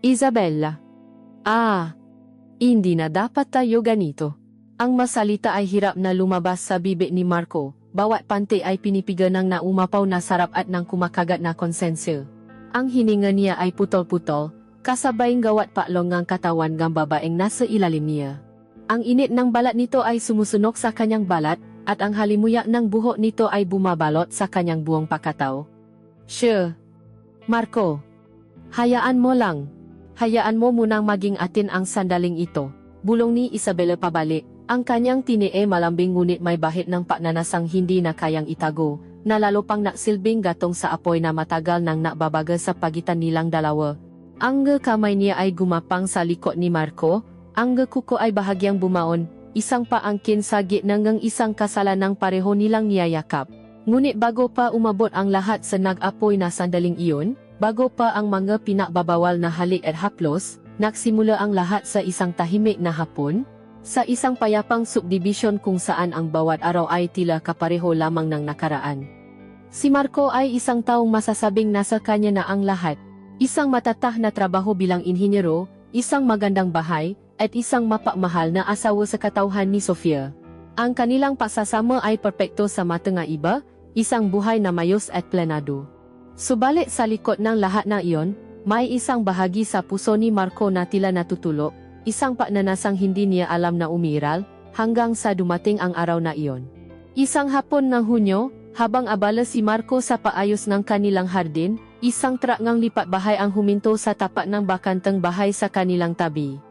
Isabella. Hindi na dapat tayo ganito. Ang masalita ay hirap na lumabas sa bibig ni Marco. Bawat pante ay pinipiga ng naumapaw na sarap at ng kumakagat na konsensya. Ang hininga niya ay putol-putol, kasabayng gawat paklong ang katawan ng babaeng nasa ilalim niya. Ang init ng balat nito ay sumusunok sa kanyang balat, at ang halimuyak ng buhok nito ay bumabalot sa kanyang buong pakataw. Marco. Hayaan mo lang. Hayaan mo munang maging atin ang sandaling ito. Bulong ni Isabella pabalik. Ang kanyang tinii malambing ngunit may bahid ng pagnanasang hindi na kayang itago, na lalo pang naksilbing gatong sa apoy na matagal nang nababaga sa pagitan nilang dalawa. Ang kamay niya ay gumapang sa likod ni Marco, ang kuko ay bahagyang bumaon, isang paangkin sa gitna ng isang kasalanang pareho nilang niyayakap. Ngunit bago pa umabot ang lahat sa nag-apoy na sandaling iyon, bago pa ang mga pinakbabawal na halik at haplos, nagsimula ang lahat sa isang tahimik na hapon, sa isang payapang subdivision kung saan ang bawat araw ay tila kapareho lamang ng nakaraan. Si Marco ay isang taong masasabing nasa kanya na ang lahat. Isang matatah na trabaho bilang inhinyero, isang magandang bahay, at isang mapagmahal na asawa sa katauhan ni Sofia. Ang kanilang pagsasama ay perpekto sa mata ng iba, isang buhay na mayos at planado. Subalit sa likod ng lahat na iyon, may isang bahagi sa puso ni Marco na tila natutulog, isang pagnanasang hindi niya alam na umiral, hanggang sa dumating ang araw na iyon. Isang hapon ng Hunyo, habang abala si Marco sa paayos ng kanilang hardin, isang trak ngang lipat bahay ang huminto sa tapat ng bakantang bahay sa kanilang tabi.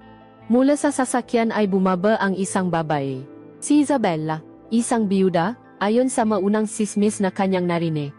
Mula sa sasakyan ay bumaba ang isang babae. Si Isabella, isang biyuda, ayon sa maunang sismis na kanyang narinig.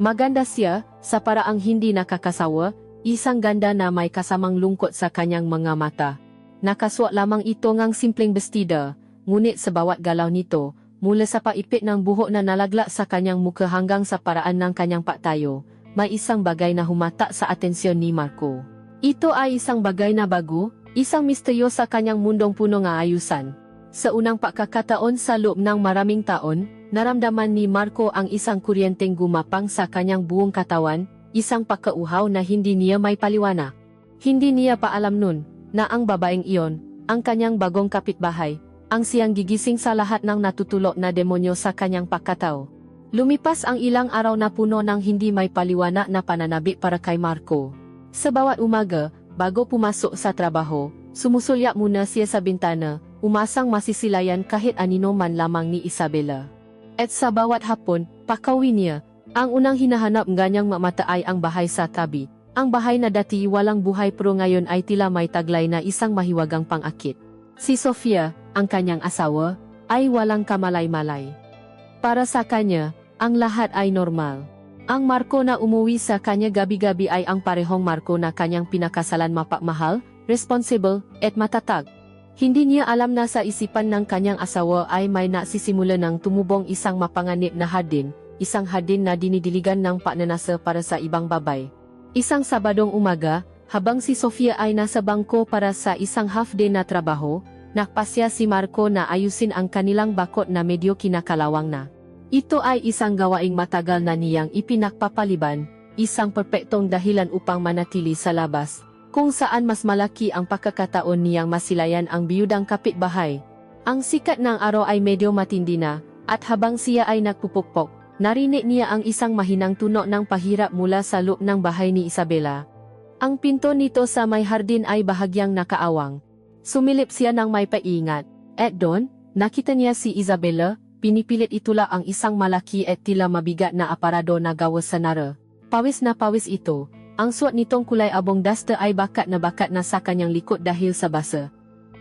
Maganda siya, sa paraang hindi nakakasawa, isang ganda na may kasamang lungkot sa kanyang mga mata. Nakasuot lamang ito ngang simpleng bestida, ngunit sa bawat galaw nito, mula sa paipit ng buhok na nalagla sa kanyang mukha hanggang sa paraan ng kanyang pagtayo, may isang bagay na humata sa atensyon ni Marco. Ito ay isang bagay na bago, isang misteryo sa kanyang mundong puno ng ayusan. Sa unang pagkakataon sa loob ng maraming taon, naramdaman ni Marco ang isang kuryenteng gumapang sa kanyang buong katawan, isang pagkauhaw na hindi niya may paliwanag. Hindi niya pa alam nun, na ang babaeng iyon, ang kanyang bagong kapitbahay, ang siyang gigising sa lahat ng natutulog na demonyo sa kanyang pagkatao. Lumipas ang ilang araw na puno ng hindi may paliwanag na pananabi para kay Marco. Sa bawat umaga, bago pumasok sa trabaho, sumusulyak muna siya sa bintana, umasang masisilayan kahit anino man lamang ni Isabella. At sa bawat hapon, pakawin niya, ang unang hinahanap nganyang mamata ay ang bahay sa tabi. Ang bahay na dati walang buhay pero ngayon ay tila may taglay na isang mahiwagang pang-akit. Si Sofia, ang kanyang asawa, ay walang kamalay-malay. Para sa kanya, ang lahat ay normal. Ang Marco na umuwi sa kanya gabi-gabi ay ang parehong Marco na kanyang pinakasalan mapagmahal, responsible, at matatag. Hindi niya alam na sa isipan ng kanyang asawa ay may nasisimula ng tumubong isang mapanganib na hardin, isang hardin na dinidiligan ng pagnanasa para sa ibang babay. Isang Sabadong umaga, habang si Sofia ay nasa bangko para sa isang half-day na trabaho, nakpasya si Marco na ayusin ang kanilang bakod na medyo kinakalawang na. Ito ay isang gawaing matagal na niyang ipinagpapaliban, isang perpektong dahilan upang manatili sa labas, kung saan mas malaki ang pagkakataon niyang masilayan ang biyudang kapitbahay. Ang sikat ng araw ay medyo matindi na, at habang siya ay nagpupukpok, narinig niya ang isang mahinang tunog ng pahirap mula sa loob ng bahay ni Isabella. Ang pinto nito sa may hardin ay bahagyang nakaawang. Sumilip siya ng may paingat, at doon, nakita niya si Isabella, pinipilit itula ang isang malaki at tila mabigat na aparado na gawa sa nara. Pawis na pawis ito, ang suot nitong kulay abong duster ay bakat na sa kanyang likod dahil sa basa.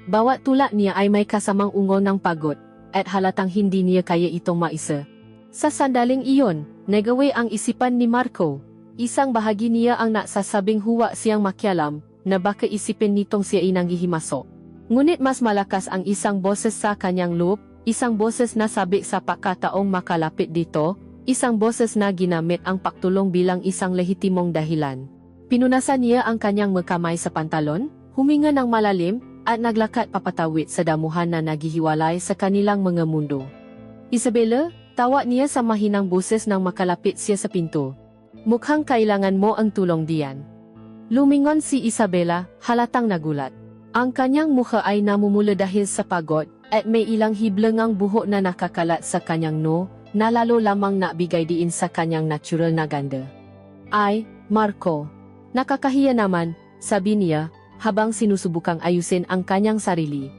Bawat tulak niya ay may kasamang ungol ng pagod, at halatang hindi niya kaya itong maisa. Sa sandaling iyon, nagawi ang isipan ni Marco. Isang bahagi niya ang nagsasabing huwa siyang makialam, na baka isipin nitong siya ay nanghihimasok. Ngunit mas malakas ang isang boses sa kanyang loob, isang boses na sabi sa pagkataong makalapit dito, isang boses na ginamit ang pagtulong bilang isang lehitimong dahilan. Pinunasan niya ang kanyang magkamay sa pantalon, huminga ng malalim, at naglakad papatawid sa damuhan na naghihiwalay sa kanilang mga mundo. Isabella, tawag niya sa mahinang boses nang makalapit siya sa pinto. Mukhang kailangan mo ang tulong diyan. Lumingon si Isabela, halatang nagulat. Ang kanyang mukha ay namumula dahil sa pagod, at may ilang hiblengang buhok na nakakalat sa kanyang na lalo lamang nabigay diin sa kanyang natural na ganda. Ay, Marco. Nakakahiya naman, sabi niya, habang sinusubukang ayusin ang kanyang sarili.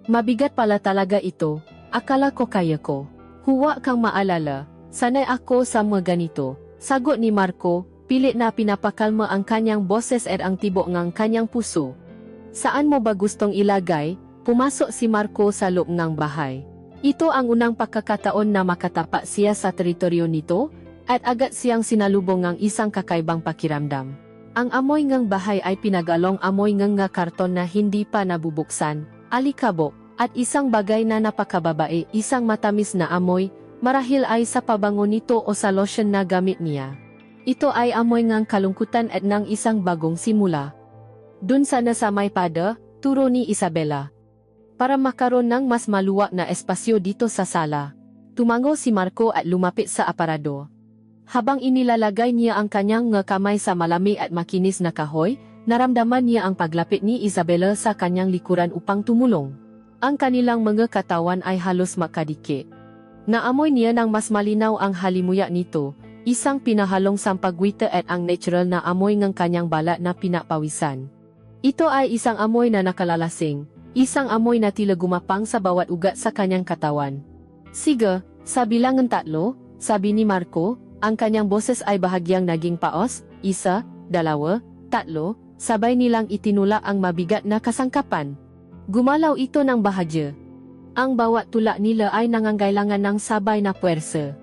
Mabigat pala talaga ito, akala ko kaya ko. Huwag kang maalala, sanay ako sa mga ganito, sagot ni Marco, pilit na pinapakalma ang kanyang boses at ang tibok ng kanyang puso. Saan mo ba gustong ilagay? Pumasok si Marco sa loob ng bahay. Ito ang unang pagkakataon na makatapak siya sa teritoryo nito, at agad siyang sinalubong ng isang kakaibang pakiramdam. Ang amoy ng bahay ay pinagalong amoy ng karton na hindi pa nabubuksan, alikabok, at isang bagay na napakababae, isang matamis na amoy, marahil ay sa pabango nito o sa lotion na gamit niya. Ito ay amoy ng kalungkutan at ng isang bagong simula. Dun sana sa may pada, turo ni Isabela. Para makaroon ng mas maluwag na espasyo dito sa sala. Tumango si Marco at lumapit sa aparador. Habang inilalagay niya ang kanyang kamay sa malamig at makinis na kahoy, naramdaman niya ang paglapit ni Isabela sa kanyang likuran upang tumulong. Ang kanilang mga katawan ay halos makadikit. Naamoy niya ng mas malinaw ang halimuyak nito, isang pinahalong sampagwita at ang natural na amoy ng kanyang balat na pinapawisan. Ito ay isang amoy na nakalalasing, isang amoy na tila gumapang sa bawat ugat sa kanyang katawan. Sige, sa bilangan 3, sabi ni Marco, ang kanyang boses ay bahagyang naging paos, 1, 2, 3, sabay nilang itinulak ang mabigat na kasangkapan. Gumalaw ito ng bahagya. Ang bawat tulak nila ay nangangailangan ng sabay na puwersa.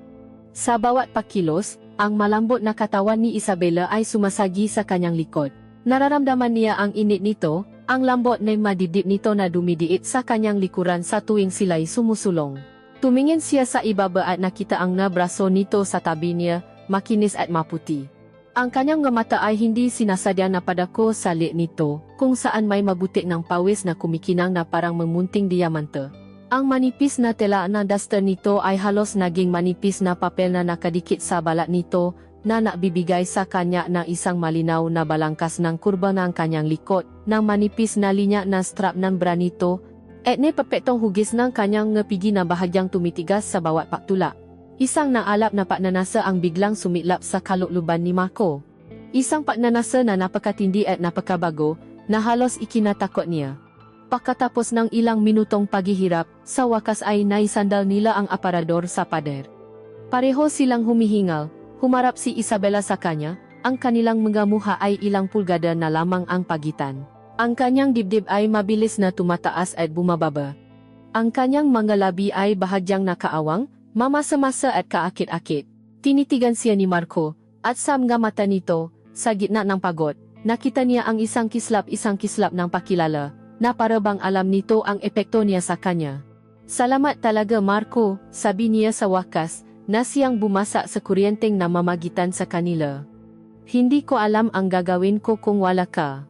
Sa bawat pakilos, ang malambot na katawan ni Isabela ay sumasagi sa kanyang likod. Nararamdaman niya ang init nito, ang lambot na madibdib nito na dumidiit sa kanyang likuran sa tuwing sila'y sumusulong. Tumingin siya sa ibaba at nakita ang braso nito sa tabi niya, makinis at maputi. Ang kanyang mata ay hindi sinasadya na padako sa lit nito, kung saan may mabutik ng pawis na kumikinang na parang memunting diamante. Ang manipis na tela na duster nito ay halos naging manipis na papel na nakadikit sa balat nito, na nagbibigay sa kanya ng isang malinaw na balangkas ng kurba ng kanyang likod, ng manipis na linya na strap ng bra nito, at ni perpektong hugis ng kanyang ngepigi na bahagyang tumitigas sa bawat paktula. Isang naalap na paknanasa ang biglang sumiklap sa kalooban ni Marco. Isang paknanasa na napakatindi at napakabago, na halos ikinatakot niya. Pagkatapos ng ilang minutong paghihirap, sa wakas ay naisandal nila ang aparador sa pader. Pareho silang humihingal, humarap si Isabela sa kanya, ang kanilang mga mukha ay ilang pulgada na lamang ang pagitan. Ang kanyang dibdib ay mabilis na tumataas at bumababa. Ang kanyang mga labi ay bahagyang nakaawang, mamasa-masa at kaakit-akit. Tinitigan siya ni Marco, at sa mga mata nito, sa gitna ng pagod, nakita niya ang isang kislap ng pakilala, na parabang alam nito ang epekto niya sa kanya. Salamat talaga Marco, sabi niya sa wakas, na siyang bumasa sa kuryenteng namamagitan sa kanila. Hindi ko alam ang gagawin ko kung wala ka.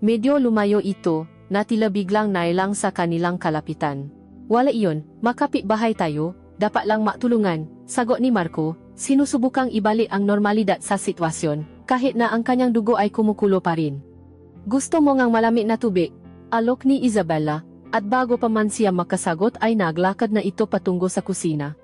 Medyo lumayo ito, na tila biglang nailang sa kanilang kalapitan. Wala iyon, makapitbahay tayo, dapat lang matulungan, sagot ni Marco, sinusubukang ibalik ang normalidad sa sitwasyon, kahit na ang kanyang dugo ay kumukulo pa rin. Gusto mo ngang malamig na tubig? Alok ni Isabela, at bago pa man siya makasagot ay naglakad na ito patungo sa kusina.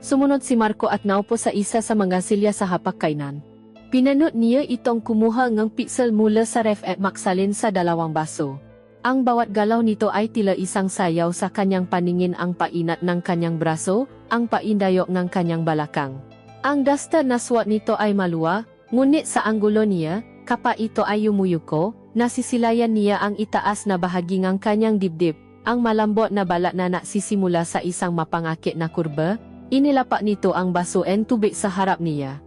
Sumunod si Marco at naupo sa isa sa mga silya sa hapag-kainan. Pinanot niya itong kumuha ng pixel mula sa ref at maksalin sa 2 baso. Ang bawat galaw nito ay tila isang sayaw sa kanyang paningin, ang painat ng kanyang braso, ang paindayok ng kanyang balakang. Ang duster na swat nito ay maluwa, ngunit sa anggulo niya, kapa ito ay yumuyuko, nasisilayan niya ang itaas na bahagi ng kanyang dibdib, ang malambot na balat na nagsisimula sa isang mapangakit na kurba. Inilapak nito ang baso en tubig sa harap niya.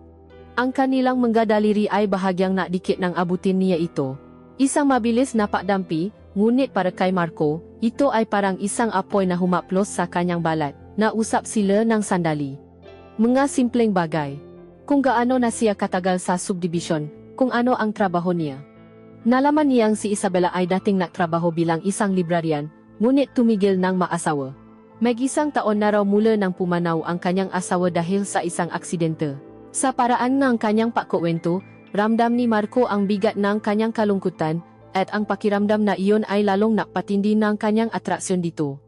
Ang kanilang mga daliri ay bahagyang nakdikit ng abutin niya ito. Isang mabilis na pakdampi, ngunit para kay Marco, ito ay parang isang apoy na humaplos sa kanyang balat, na usap sila ng sandali. Mga simpleng bagay. Kung gaano na siya katagal sa subdivision, kung ano ang trabaho niya. Nalaman niyang si Isabela ay dating nagtrabaho bilang isang librarian, ngunit tumigil ng maasawa. May isang taon na raw mula nang pumanaw ang kanyang asawa dahil sa isang aksidente. Sa paraan ng kanyang pagkuwento, Ramdam ni Marco ang bigat ng kanyang kalungkutan, at ang pakiramdam na iyon ay lalong napatindi ng kanyang atraksyon dito.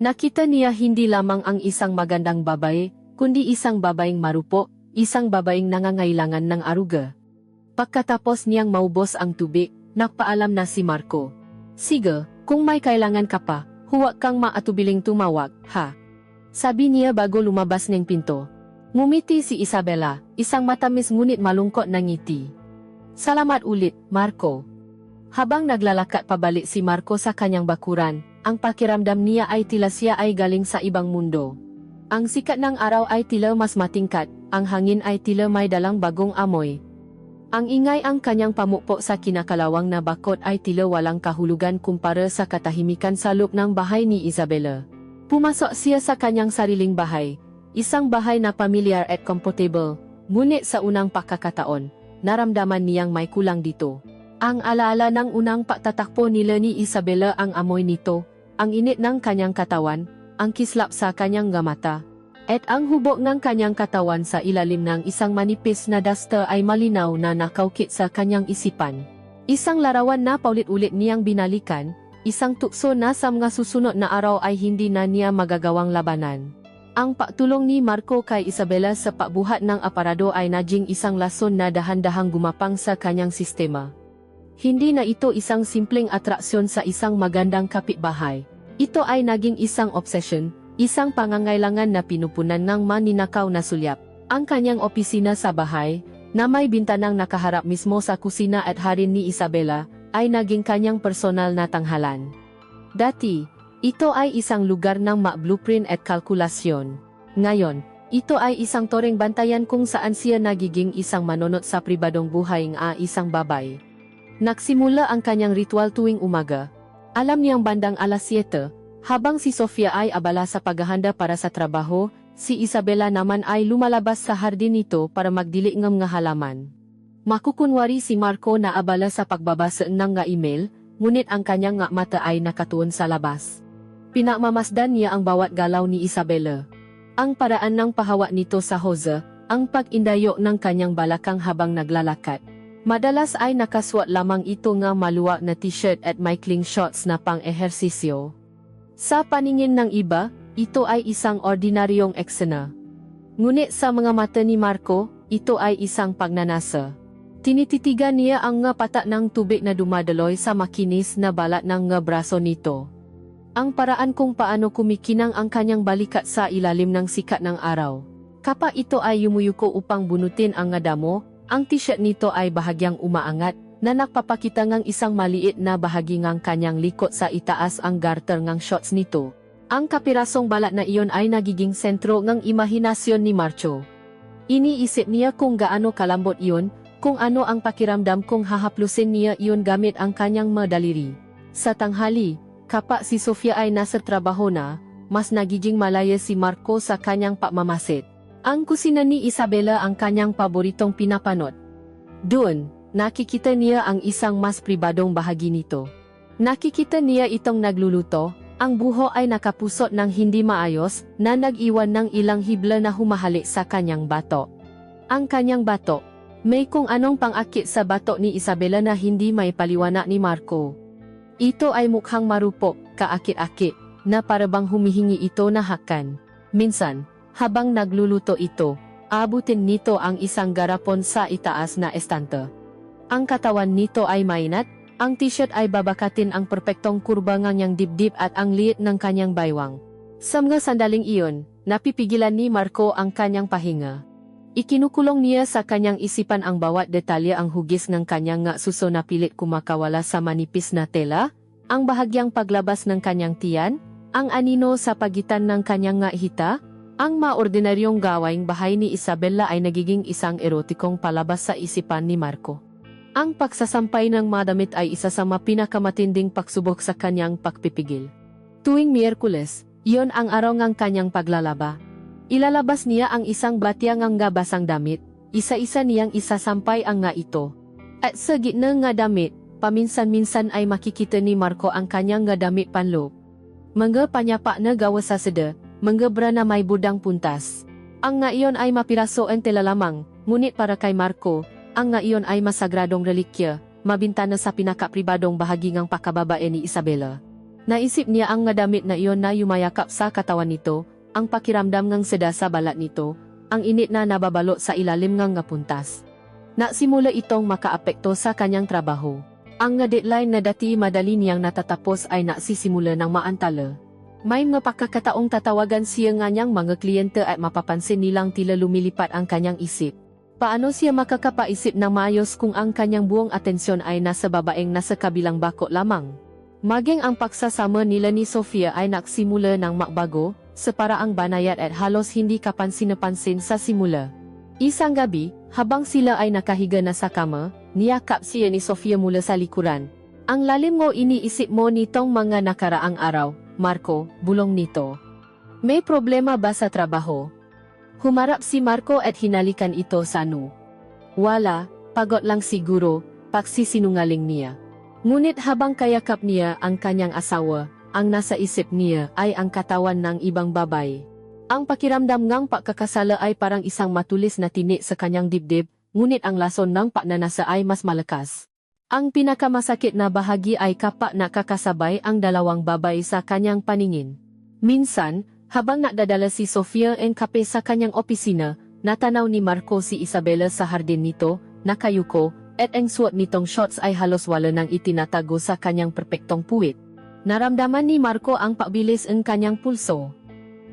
Nakita niya hindi lamang ang isang magandang babae, kundi isang babaeng marupok, isang babaeng nangangailangan ng aruga. Pagkatapos niyang maubos ang tubig, nagpaalam na si Marco. Sige, kung may kailangan ka pa, huwag kang maatubiling tumawag, ha? Sabi niya bago lumabas ng pinto. Ngumiti si Isabela, isang matamis ngunit malungkot na ngiti. Salamat ulit, Marco. Habang naglalakad pabalik si Marco sa kanyang bakuran, ang pakiramdam niya ay tila siya ay galing sa ibang mundo. Ang sikat ng araw ay tila mas matingkad, ang hangin ay tila may dalang bagong amoy. Ang ingay ang kanyang pamukpok sa kinakalawang na bakod ay tila walang kahulugan kumpara sa katahimikan sa loob ng bahay ni Isabela. Pumasok siya sa kanyang sariling bahay, isang bahay na pamilyar at comfortable, ngunit sa unang pagkakataon, naramdaman niyang may kulang dito. Ang alaala ng unang pagtatakbo nila ni Isabela ang amoy nito, ang init ng kanyang katawan, ang kislap sa kanyang mata, at ang hubog ng kanyang katawan sa ilalim ng isang manipis na dasta ay malinaw na nakaukit sa kanyang isipan. Isang larawan na paulit-ulit niyang binalikan, isang tukso na sa mga susunod na araw ay hindi na niya magagawang labanan. Ang pagtulong ni Marco kay Isabela sa pagbuhat ng aparado ay naging isang lason na dahan-dahang gumapang sa kanyang sistema. Hindi na ito isang simpleng atraksyon sa isang magandang kapitbahay. Ito ay naging isang obsession, isang pangangailangan na pinupunan ng maninakaw na sulyap. Ang kanyang opisina sa bahay, na may bintanang nakaharap mismo sa kusina at harin ni Isabela, ay naging kanyang personal na tanghalan. Dati, ito ay isang lugar ng blueprint at kalkulasyon. Ngayon, ito ay isang toreng bantayan kung saan siya nagiging isang manonot sa pribadong buhay ng isang babae. Nagsimula ang kanyang ritual tuwing umaga. Alam niyang bandang alas 7, habang si Sofia ay abala sa paghahanda para sa trabaho, si Isabela naman ay lumalabas sa hardin nito para magdili ng mga halaman. Makukunwari si Marco na abala sa pagbabasa ng nga email, ngunit ang kanyang nga mata ay nakatuon sa labas. Pinamamasdan niya ang bawat galaw ni Isabela. Ang paraan ng pahawa nito sa hose, ang pag-indayo ng kanyang balakang habang naglalakad. Madalas ay nakaswat lamang ito nga maluwag na t-shirt at maikling shorts na pang-ehersisyo. Sa paningin ng iba, ito ay isang ordinaryong eksena. Ngunit sa mga mata ni Marco, ito ay isang pagnanasa. Tinititigan niya ang nga patak ng tubig na dumadaloy sa makinis na balat ng nga braso nito. Ang paraan kung paano kumikinang ang kanyang balikat sa ilalim ng sikat ng araw. Kapag ito ay yumuyuko upang bunutin ang nga damo, ang t-shirt nito ay bahagyang umaangat, na nagpapakita ng isang maliit na bahagi ng kanyang likod sa itaas ang garter ng shorts nito. Ang kapirasong balat na iyon ay nagiging sentro ng imahinasyon ni Marco. Iniisip niya kung gaano kalambot iyon, kung ano ang pakiramdam kung hahaplusin niya iyon gamit ang kanyang madaliri. Sa tanghali, kapag si Sofia ay nasa trabaho na, mas nagiging malaya si Marco sa kanyang pagmamasid. Ang kusina ni Isabela ang kanyang paboritong pinapanot. Doon, nakikita niya ang isang mas pribadong bahagi nito. Nakikita niya itong nagluluto, ang buho ay nakapusot ng hindi maayos, na nag-iwan ng ilang hibla na humahalik sa kanyang bato. Ang kanyang bato, may kung anong pang-akit sa bato ni Isabela na hindi may paliwanag ni Marco. Ito ay mukhang marupok, kaakit-akit, na parabang humihingi ito na hakan. Minsan, habang nagluluto ito, abutin nito ang isang garapon sa itaas na estante. Ang katawan nito ay mainat, ang t-shirt ay babakatin ang perpektong kurba ng niyang dibdib at ang liit ng kanyang baywang. Sa mga sandaling iyon, napipigilan ni Marco ang kanyang pahinga. Ikinukulong niya sa kanyang isipan ang bawat detalye, ang hugis ng kanyang nga suso na pilit kumakawala sa manipis na tela, ang bahagyang paglabas ng kanyang tiyan, ang anino sa pagitan ng kanyang nga hita. Ang maordinaryong gawaing bahay ni Isabela ay nagiging isang erotikong palabas sa isipan ni Marco. Ang pagsasampay ng madamit ay isa sa pinakamatinding pagsubok sa kanyang pagpipigil. Tuwing Miyerkules, iyon ang araw ng kanyang paglalaba. Ilalabas niya ang isang batyang ang basang damit, isa-isa niyang isasampay ang nga ito. At sa gitna nga damit, paminsan-minsan ay makikita ni Marco ang kanyang nga damit panloob. Mga panyapa na gawa sa seda, mga bra na may budang puntas. Ang nga iyon ay mapiraso ang tela lamang, ngunit para kay Marco, ang nga iyon ay masagradong relikya, mabintana sa pinakapribadong bahagi ng pakababae ni Isabela. Naisip niya ang nga damit na iyon na yumayakap sa katawan nito, ang pakiramdam ng seda sa balat nito, ang init na nababalot sa ilalim ng nga puntas. Nasimula itong makaapekto sa kanyang trabaho. Ang nga deadline na dati madali niyang natatapos ay nasisimula ng maantala. May mga pagkakataong tatawagan siya nga niyang mga kliyente at mapapansin nilang tila lumilipat ang kanyang isip. Paano siya makakapaisip ng maayos kung ang kanyang buong atensyon ay nasa babaeng nasa kabilang bako lamang? Maging ang pagsasama nila ni Sofia ay nagsimula ng makbago, sa paraang banayad at halos hindi kapansin-napansin sa simula. Isang gabi, habang sila ay nakahiga na sa kama, niyakap siya ni Sofia mula sa likuran. Ang lalim mo iniisip mo nitong mga nakaraang araw, Marco, bulong nito. May problema ba sa trabaho? Humarap si Marco at hinalikan ito sa ano. Wala, pagod lang siguro, pagsisinungaling niya. Ngunit habang kayakap niya ang kanyang asawa, ang nasa isip niya ay ang katawan ng ibang babae. Ang pakiramdam ngang pagkakasala ay parang isang matulis na tinik sa kanyang dibdib, ngunit ang lason ng pagnanasa ay mas malakas. Ang pinakamasakit na bahagi ay kapag nakakasabay ang dalawang babae sa kanyang paningin. Minsan, habang nakdadala si Sofia ang kape sa kanyang opisina, natanaw ni Marco si Isabela sa hardin nito, nakayuko, at ang suot nitong shorts ay halos wala nang itinatago sa kanyang perpektong puwit. Naramdaman ni Marco ang pagbilis ng kanyang pulso.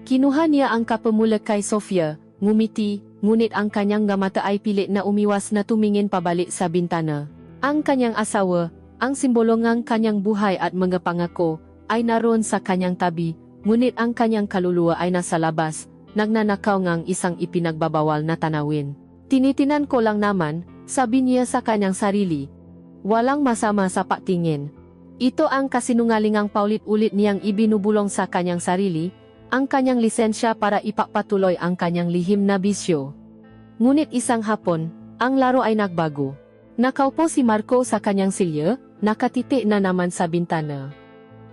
Kinuha niya ang kapamula kay Sofia, ngumiti, ngunit ang kanyang mata ay pilit na umiwas na tumingin pabalik sa bintana. Ang kanyang asawa, ang simbolo ng kanyang buhay at mga pangako, ay naroon sa kanyang tabi, ngunit ang kanyang kaluluwa ay nasa labas, nagnanakaw ngang isang ipinagbabawal na tanawin. Tinitinan ko lang naman, sabi niya sa kanyang sarili. Walang masama sa patingin. Ito ang kasinungalingang paulit-ulit niyang ibinubulong sa kanyang sarili, ang kanyang lisensya para ipagpatuloy ang kanyang lihim na bisyo. Ngunit isang hapon, ang laro ay nagbago. Nakaupo si Marco sa kanyang silya, nakatiti na naman sa bintana.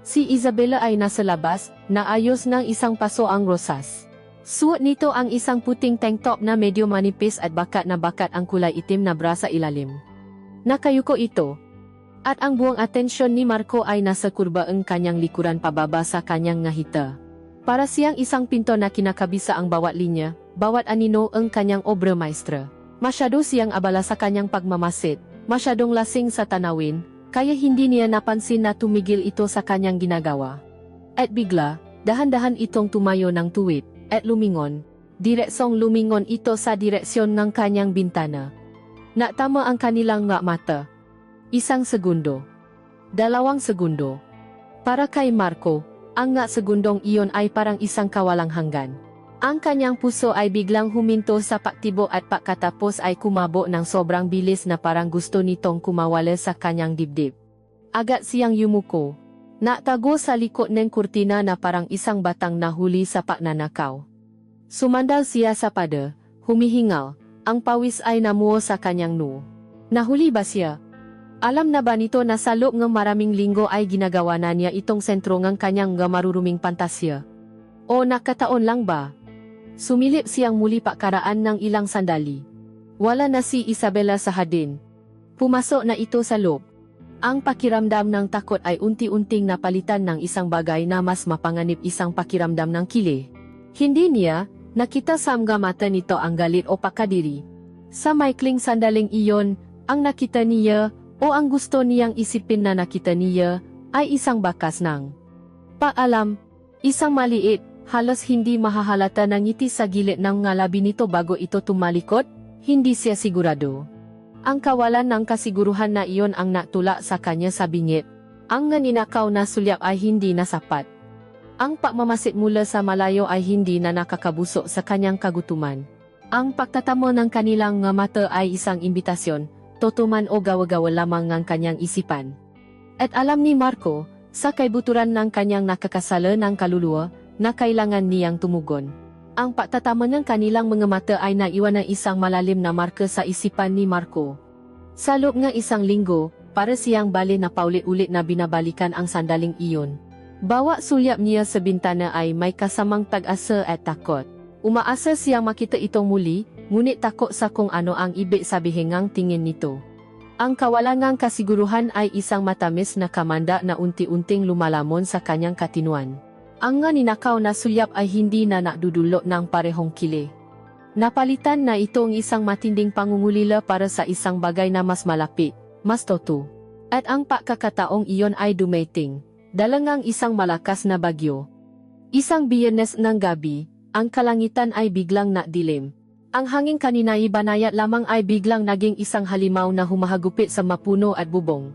Si Isabela ay nasa labas, naayos ng isang paso ang rosas. Suot nito ang isang puting tank top na medyo manipis at bakat na bakat ang kulay itim na bra sa ilalim. Nakayuko ito. At ang buong atensyon ni Marco ay nasa kurba ang kanyang likuran pababa sa kanyang ngahita. Para siyang isang pinto na kinakabisa ang bawat linya, bawat anino ang kanyang obra maestra. Masyado siyang abala sa kanyang pagmamasid, masyadong lasing sa tanawin, kaya hindi niya napansin na tumigil ito sa kanyang ginagawa. At bigla, dahan-dahan itong tumayo ng tuwid, at lumingon. Direksong lumingon ito sa direksyon ng kanyang bintana. Natama ang kanilang nga mata. Isang segundo. 2 segundo. Para kay Marco, ang nga segundong iyon ay parang isang kawalang hanggan. Ang kanyang puso ay biglang huminto sa pagtibo at pagkatapos ay kumabo ng sobrang bilis na parang gusto nitong kumawala sa kanyang dibdib. Agad siyang yumuko. Natago sa likod ng kurtina na parang isang batang nahuli sa pagnanakaw. Sumandal siya sa pada, humihingal, ang pawis ay namuo sa kanyang noo. Nahuli ba siya? Alam na ba nito na sa loob ng maraming linggo ay ginagawa na niya itong sentro ng kanyang maruruming pantasya? O nakataon lang ba? Sumilip siyang muli pakaraan ng ilang sandali. Wala na si Isabela sa hardin. Pumasok na ito sa loob. Ang pakiramdam ng takot ay unti-unting napalitan ng isang bagay na mas mapanganib, isang pakiramdam ng kili. Hindi niya nakita sa mga mata nito ang galit o pakadiri. Sa maikling sandaling iyon, ang nakita niya o ang gusto niyang isipin na nakita niya ay isang bakas ng paalam, isang maliit, halos hindi mahahalata na ngiti sa gilid ng ngalabi nito bago ito tumalikod, hindi siya sigurado. Ang kawalan ng kasiguruhan na iyon ang natula sa kanya sa bingit. Ang ninakaw na sulyap ay hindi nasapat. Ang pagmamasid mula sa malayo ay hindi na nakakabuso sa kanyang kagutuman. Ang pagtatamo ng kanilang nga mata ay isang imbitasyon, totoman o gawa-gawa lamang ng kanyang isipan. At alam ni Marco, sa kaibuturan ng kanyang nakakasala ng kaluluwa, na kailangan niyang tumugon. Ang pagtatama ng kanilang mga mata ay naiwan ng isang malalim na marka sa isipan ni Marco. Sa loob ng isang linggo, para siyang bali na paulit-ulit na binabalikan ang sandaling iyon. Bawat sulyap niya sa bintana ay may kasamang pag-asa at takot. Umaasa siyang makita itong muli, ngunit takot sa kung ano ang ibig sabihin ngang tingin nito. Ang kawalangang kasiguruhan ay isang matamis na kamanda na unti-unting lumalamon sa kanyang katinuan. Ang nga ninakaw na sulyap ay hindi na nakdudulot ng parehong kili. Napalitan na ito ang isang matinding pangungulila para sa isang bagay na mas malapit, mas toto. At ang pagkakataong iyon ay dumating, dalangang isang malakas na bagyo. Isang Biyernes ng gabi, ang kalangitan ay biglang nakdilim. Ang hangin kanina ay banayat lamang ay biglang naging isang halimaw na humahagupit sa mapuno at bubong.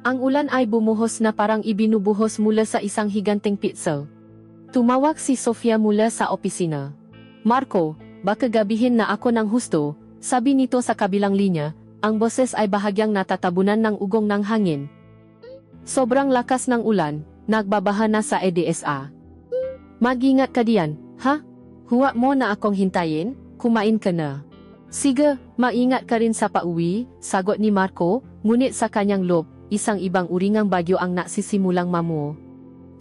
Ang ulan ay bumuhos na parang ibinubuhos mula sa isang higanteng pitso. Tumawag si Sofia mula sa opisina. "Marco, baka gabihin na ako ng husto," sabi nito sa kabilang linya. Ang boses ay bahagyang natatabunan ng ugong ng hangin. Sobrang lakas ng ulan, nagbabaha na sa EDSA. "Mag-ingat ka diyan, ha? Huwag mo na akong hintayin, kumain ka na." "Sige, maingat ka rin sa pauwi," sagot ni Marco, ngunit sa kanyang loob, isang ibang uringang bagyo ang nagsisimulang mamuo.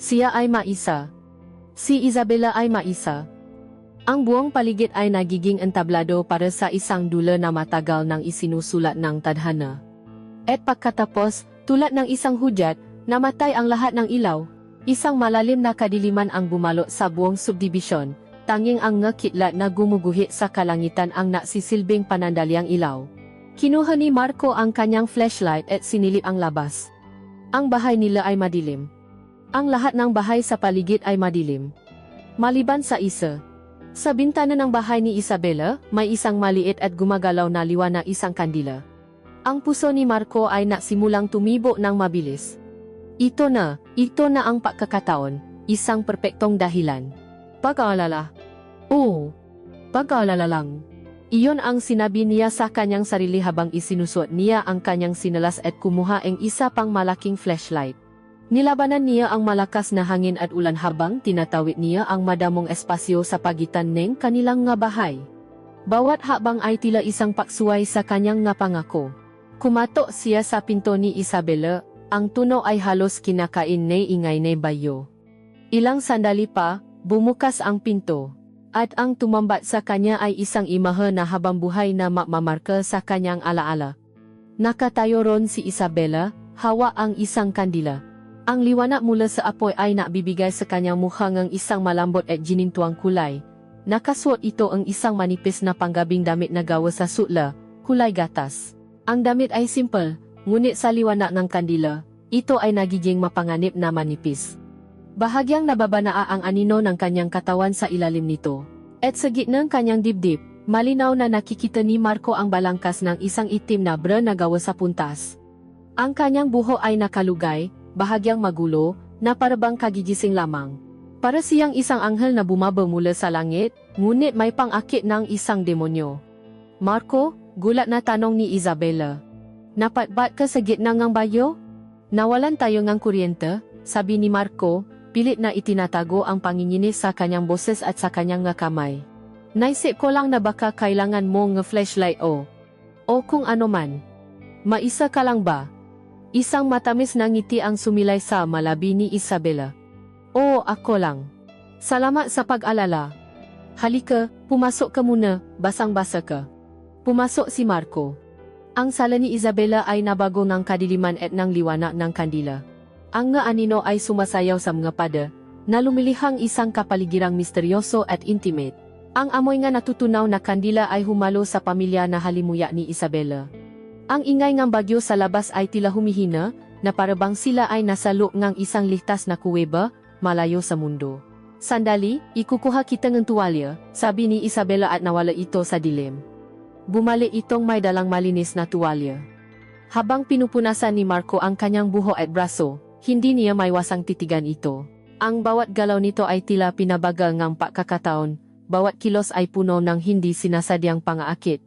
Siya ay maisa. Si Isabela ay maisa. Ang buong paligid ay nagiging entablado para sa isang dula na matagal nang isinusulat ng tadhana. At pagkatapos, tulad ng isang hudyat, namatay ang lahat ng ilaw. Isang malalim na kadiliman ang bumalot sa buong subdibisyon. Tanging ang ngakitlat na gumuguhit sa kalangitan ang naksisilbing panandaliang ilaw. Kinuha ni Marco ang kanyang flashlight at sinilip ang labas. Ang bahay nila ay madilim. Ang lahat ng bahay sa paligid ay madilim. Maliban sa isa. Sa bintana ng bahay ni Isabela, may isang maliit at gumagalaw na liwanag na isang kandila. Ang puso ni Marco ay nasimulang tumibo ng mabilis. Ito na ang pagkakataon, isang perpektong dahilan. Pag-aalala. Oo, pag-aalala lang. Iyon ang sinabi niya sa kanyang sarili habang isinusuot niya ang kanyang sinalas at kumuha ang isa pang malaking flashlight. Nilabanan niya ang malakas na hangin at ulan habang tinatawid niya ang madamong espasyo sa pagitan ng kanilang nga bahay. Bawat habang ay tila isang paksuway sa kanyang nga pangako. Kumato siya sa pinto ni Isabela, ang tuno ay halos kinakain na ingay na bayo. Ilang sandali pa, bumukas ang pinto. At ang tumambat sa kanya ay isang imahe na habang buhay na mamarka sa kanyang alaala. Nakatayo ron si Isabela, hawa ang isang kandila. Ang liwanag mula sa apoy ay nakbibigay sa kanyang mukha ng isang malambot at ginintuang kulay. Nakasuot ito ang isang manipis na panggabing damit na gawa sa sutla, kulay gatas. Ang damit ay simple, ngunit sa liwanag ng kandila, ito ay nagiging mapanganib na manipis. Bahagyang nababanaa ang anino ng kanyang katawan sa ilalim nito. At sa gitnang kanyang dibdib, malinaw na nakikita ni Marco ang balangkas ng isang itim na bra na gawa sa puntas. Ang kanyang buho ay nakalugay, bahagyang magulo, na parabang kagigising lamang. Para siyang isang anghel na bumaba mula sa langit, ngunit may pang-akit ng isang demonyo. "Marco?" gulat na tanong ni Isabela. "Napatbat ka sa gitna ng bayo?" "Nawalan tayo ng kuryente," sabi ni Marco, pilit na itinatago ang panginginis sa kanyang boses at sa kanyang nga kamay. "Naisip ko lang na baka kailangan mo ng flashlight o kung ano man. Maisa ka lang ba?" Isang matamis na ngiti ang sumilay sa malabi ni Isabela. "Oo, ako lang. Salamat sa pag-alala. Halika, pumasok ka muna, basang-basa ka." Pumasok si Marco. Ang sala ni Isabela ay nabago ng kadiliman at ng liwanag ng kandila. Ang nga anino ay sumasayaw sa mga pada, na lumilihang isang kapaligirang misteryoso at intimate. Ang amoy nga natutunaw na kandila ay humalo sa pamilya na halimuya ni Isabela. Ang ingay ng bagyo sa labas ay tila humihina, na parabang sila ay nasa loob ng isang ligtas na kuweba, malayo sa mundo. "Sandali, ikukuha kita ng tuwalya," sabi ni Isabela at nawala ito sa dilim. Bumalik itong may dalang malinis na tuwalya. Habang pinupunasan ni Marco ang kanyang buho at braso, hindi niya maiwasang titigan ito. Ang bawat galaw nito ay tila pinabagal ng pagkakataon, bawat kilos ay puno ng hindi sinasadyang pangaakit.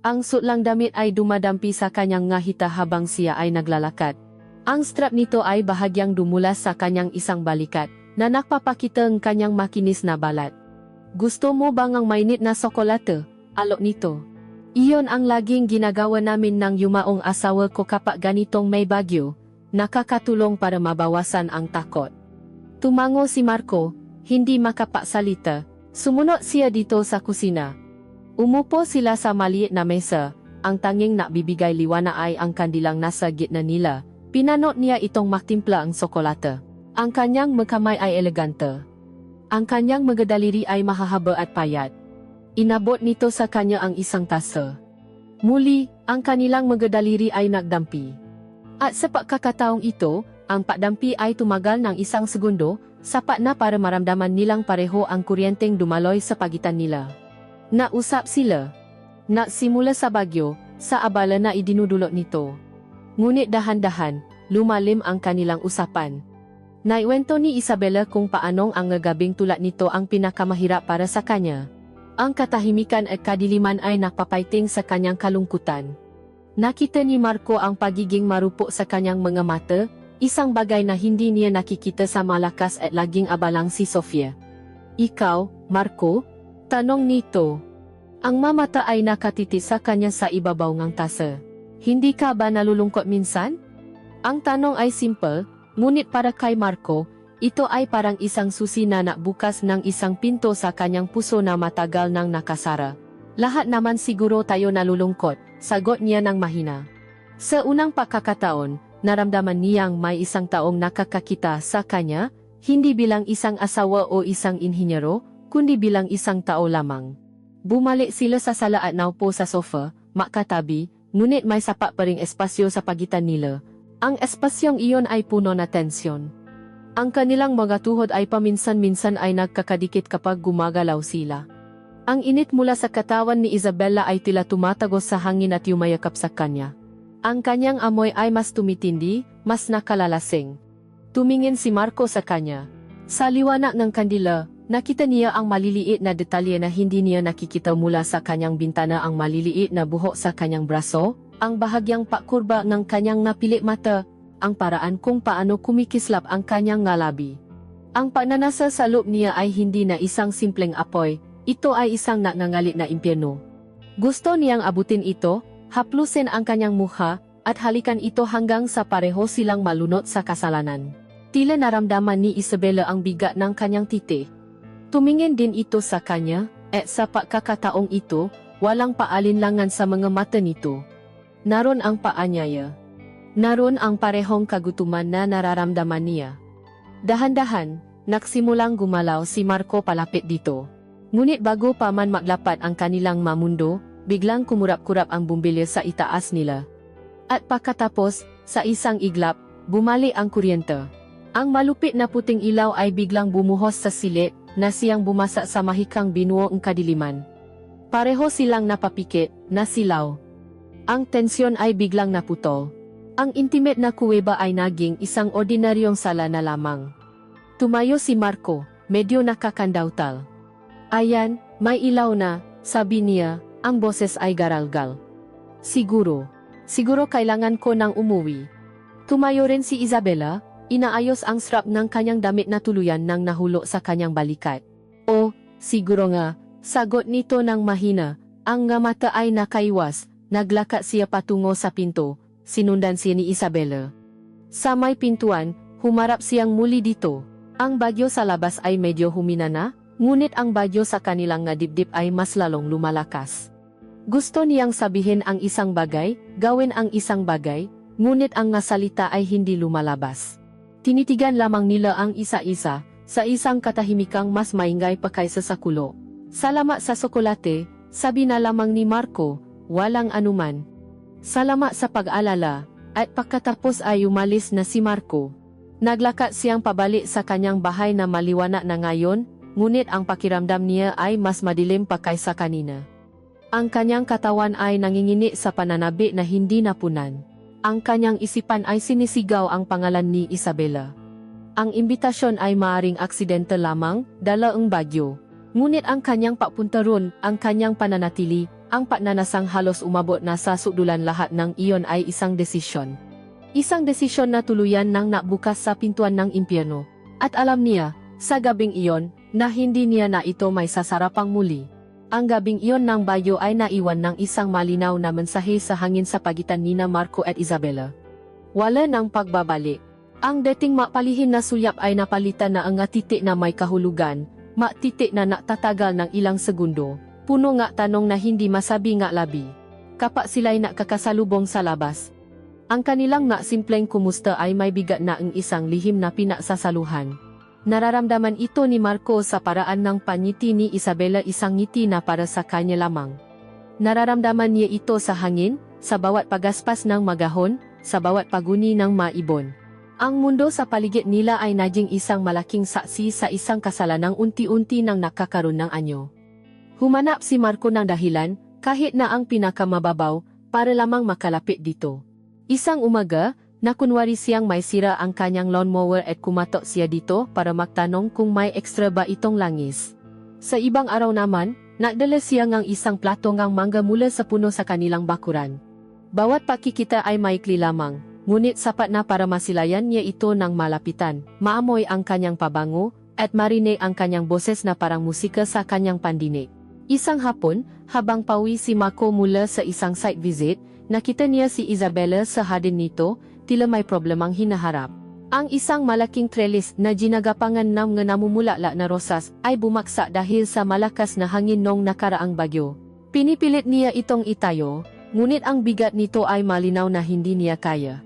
Ang sutlang damit ay dumadampi sa kanyang ngahita habang siya ay naglalakad. Ang strap nito ay bahagyang dumulas sa kanyang isang balikat, na nakpapakita ang kanyang makinis na balat. "Gusto mo bang ang mainit na sokolate?" alok nito. "Iyon ang laging ginagawa namin ng yumaong asawa ko kapag ganitong may bagyo, nakakatulong para mabawasan ang takot." Tumango si Marco, hindi makapagsalita, Sumunod siya dito sa kusina. Umupo sila sa maliit na mesa. Ang tanging nakbibigay liwana ay ang kandilang nasa gitna nila. Pinanot niya itong maktimpla ang sokolate. Ang kanyang magkamay ay elegante. Ang kanyang magdaliri ay mahahaba at payat. Inabot nito sa kanya ang isang tasa. Muli, ang kanilang magdaliri ay nagdampi. At sa pagkakataong ito, ang pagdampi ay tumagal ng isang segundo, sapat na para maramdaman nilang pareho ang kuryenteng dumaloy sa pagitan nila. Nausap sila. Nagsimula sa bagyo, sa abala na idinudulot nito. Ngunit dahan-dahan, lumalim ang kanilang usapan. Naiwento ni Isabela kung paanong ang gabing tulad nito ang pinakamahirap para sa kanya. Ang katahimikan at kadiliman ay nakpapaiting sa kanyang kalungkutan. Nakita ni Marco ang pagiging marupok sa kanyang mga mata, isang bagay na hindi niya nakikita sa malakas at laging abalang si Sofia. Ikaw, Marco? Tanong nito. Ang mamata ay nakatiti sa kanya sa ibabaw ng tasa. Hindi ka ba nalulungkot minsan? Ang tanong ay simple, ngunit para kay Marco, ito ay parang isang susi na nakbukas ng isang pinto sa kanyang puso na matagal nang nakasara. Lahat naman siguro tayo nalulungkot, sagot niya ng mahina. Sa unang pagkakataon, naramdaman niyang may isang taong nakakakita sa kanya, hindi bilang isang asawa o isang inhinyero, kundi bilang isang tao lamang. Bumalik sila sa sala at naupo sa sofa, makatabi, ngunit may sapat pa ring espasyo sa pagitan nila. Ang espasyong iyon ay puno na tensyon. Ang kanilang mga tuhod ay paminsan-minsan ay nagkakadikit kapag gumagalaw sila. Ang init mula sa katawan ni Isabela ay tila tumatagos sa hangin at yumayakap sa kanya. Ang kanyang amoy ay mas tumitindi, mas nakalalasing. Tumingin si Marco sa kanya. Sa liwanag ng kandila, nakita niya ang maliliit na detalye na hindi niya nakikita mula sa kanyang bintana, ang maliliit na buhok sa kanyang braso, ang bahagyang pakurba ng kanyang napilit mata, ang paraan kung paano kumikislap ang kanyang ngalabi. Ang pagnanasa sa loob niya ay hindi na isang simpleng apoy, ito ay isang nangangalit na impyerno. Gusto niyang abutin ito, haplusin ang kanyang mukha, at halikan ito hanggang sa pareho silang malunod sa kasalanan. Tila naramdaman ni Isabela ang bigat ng kanyang titi. Tumingin din ito sa kanya, at sa pagkakataong ito, walang paalinlangan sa mga mata nito. Naroon ang paanyaya. Naroon ang parehong kagutuman na nararamdaman niya. Dahan-dahan, nagsimulang gumalaw si Marco palapit dito. Ngunit bago pa man maglapat ang kanilang mamundo, biglang kumurap-kurap ang bumbilya sa itaas nila. At pagkatapos, sa isang iglap, bumalik ang kuryente. Ang malupit na puting ilaw ay biglang bumuhos sa silit, na siyang bumasa sa mahikang binuo ang kadiliman. Pareho silang napapikit, nasilaw. Ang tensyon ay biglang naputol. Ang intimate na kuweba ay naging isang ordinaryong sala na lamang. Tumayo si Marco, medyo nakakandautal. Ayan, may ilaw na, sabi niya, ang boses ay garalgal. Siguro kailangan ko nang umuwi. Tumayo rin si Isabela, inaayos ang strap ng kanyang damit na tuluyan nang nahulo sa kanyang balikat. Oh, siguro nga, sagot nito ng mahina, ang nga mata ay nakaiwas, naglakad siya patungo sa pinto. Sinundan siya ni Isabela. Sa may pintuan, humarap siyang muli dito. Ang bagyo sa labas ay medyo humina na, ngunit ang bagyo sa kanilang nga dibdib ay mas lalong lumalakas. Gusto niyang sabihin ang isang bagay, gawin ang isang bagay, ngunit ang nga salita ay hindi lumalabas. Tinitigan lamang nila ang isa-isa, sa isang katahimikang mas maingay pa kaysa sa kulo. Salamat sa sokolate, sabi na lamang ni Marco, walang anuman. Salamat sa pag-alala, at pagkatapos ay umalis na si Marco. Naglakad siyang pabalik sa kanyang bahay na maliwanag na ngayon, ngunit ang pakiramdam niya ay mas madilim pa kaysa kanina. Ang kanyang katawan ay nangingini sa pananabi na hindi napunan. Ang kanyang isipan ay sinisigaw ang pangalan ni Isabela. Ang imbitasyon ay maaring aksidente lamang, dala ang bagyo. Ngunit ang kanyang papunta ron, ang kanyang pananatili, ang pagnanasang halos umabot na sa sudulan lahat ng iyon ay isang desisyon. Isang desisyon na tuluyan nang nabukas sa pintuan ng impyerno. At alam niya, sa gabing iyon, na hindi niya na ito may sasarapang muli. Ang gabing iyon ng bagyo ay naiwan ng isang malinaw na mensahe sa hangin sa pagitan nina Marco at Isabela. Wala ng pagbabalik. Ang dating mapalihin na sulyap ay napalitan na ang titik na may kahulugan, Titik na tatagal ng ilang segundo, puno nga tanong na hindi masabi nga labi. Kapak sila'y nakakasalubong sa labas. Ang kanilang simpleng kumusta ay may bigat na ang isang lihim na pinagsasaluhan. Nararamdaman ito ni Marco sa paraan ng pangiti ni Isabela, isang ngiti na para sa kanya lamang. Nararamdaman niya ito sa hangin, sa bawat pagaspas ng magahon, sa bawat paguni ng maibon. Ang mundo sa paligid nila ay naging isang malaking saksi sa isang kasalanang unti-unti nang nakakaroon ng anyo. Humanap si Marco ng dahilan, kahit na ang pinakamababaw, para lamang makalapit dito. Isang umaga, nakunwari siyang may sira ang kanyang lawnmower at kumatok siya dito para magtanong kung may ekstra ba itong langis. Sa ibang araw naman, nagdala siya ng isang plato ng mangga mula sa puno sa kanilang bakuran. Bawat pakikita ay maikli lamang, ngunit sapat na para masilayan niya ito ng malapitan, maamoy ang kanyang pabango, at marinig ang kanyang boses na parang musika sa kanyang pandinig. Isang hapon, habang pauwi si Marco mula sa isang site visit, nakita niya si Isabela sa hardin nito, tila may problemang hinaharap. Ang isang malaking trellis na ginagapangan ng namumulala na rosas ay bumaksak dahil sa malakas na hangin nung nakaraang bagyo. Pinipilit niya itong itayo, ngunit ang bigat nito ay malinaw na hindi niya kaya.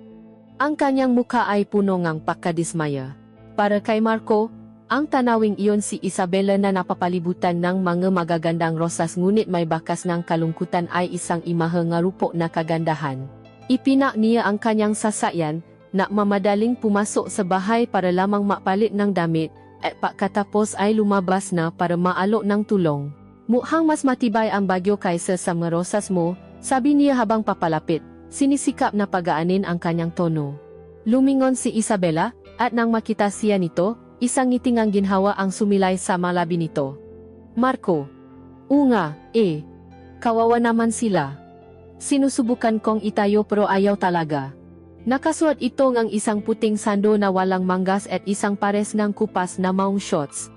Ang kanyang mukha ay puno ng pagkadismaya. Para kay Marco, ang tanawing iyon si Isabela na napapalibutan ng mga magagandang rosas ngunit may bakas ng kalungkutan ay isang imahe nga rupok na kagandahan. Ipinak niya ang kanyang sasakyan, na mamadaling pumasok sa bahay para lamang mapalit ng damit, at pagkatapos ay lumabas na para maalok ng tulong. Mukhang mas matibay ang bagyo kaysa sa mga rosas mo, sabi niya habang papalapit, sinisikap na pagaanin ang kanyang tono. Lumingon si Isabela, at nang makita siya nito, isang ngiting ang ginhawa ang sumilay sa malabi nito. Marco. Nga, kawawa naman sila. Sinusubukan kong itayo pero ayaw talaga. Nakasuot ito ng isang puting sando na walang manggas at isang pares ng kupas na maong shorts.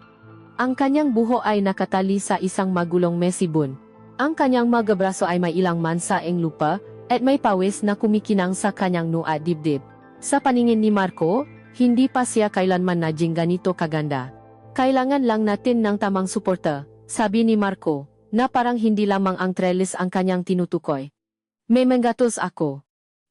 Ang kanyang buho ay nakatali sa isang magulong mesibon. Ang kanyang mga braso ay may ilang mansaing lupa, at may pawis na kumikinang sa kanyang noo at dibdib. Sa paningin ni Marco, hindi pa siya kailanman naging ganito kaganda. Kailangan lang natin ng tamang suporta, sabi ni Marco, na parang hindi lamang ang trellis ang kanyang tinutukoy. May manggatos ako.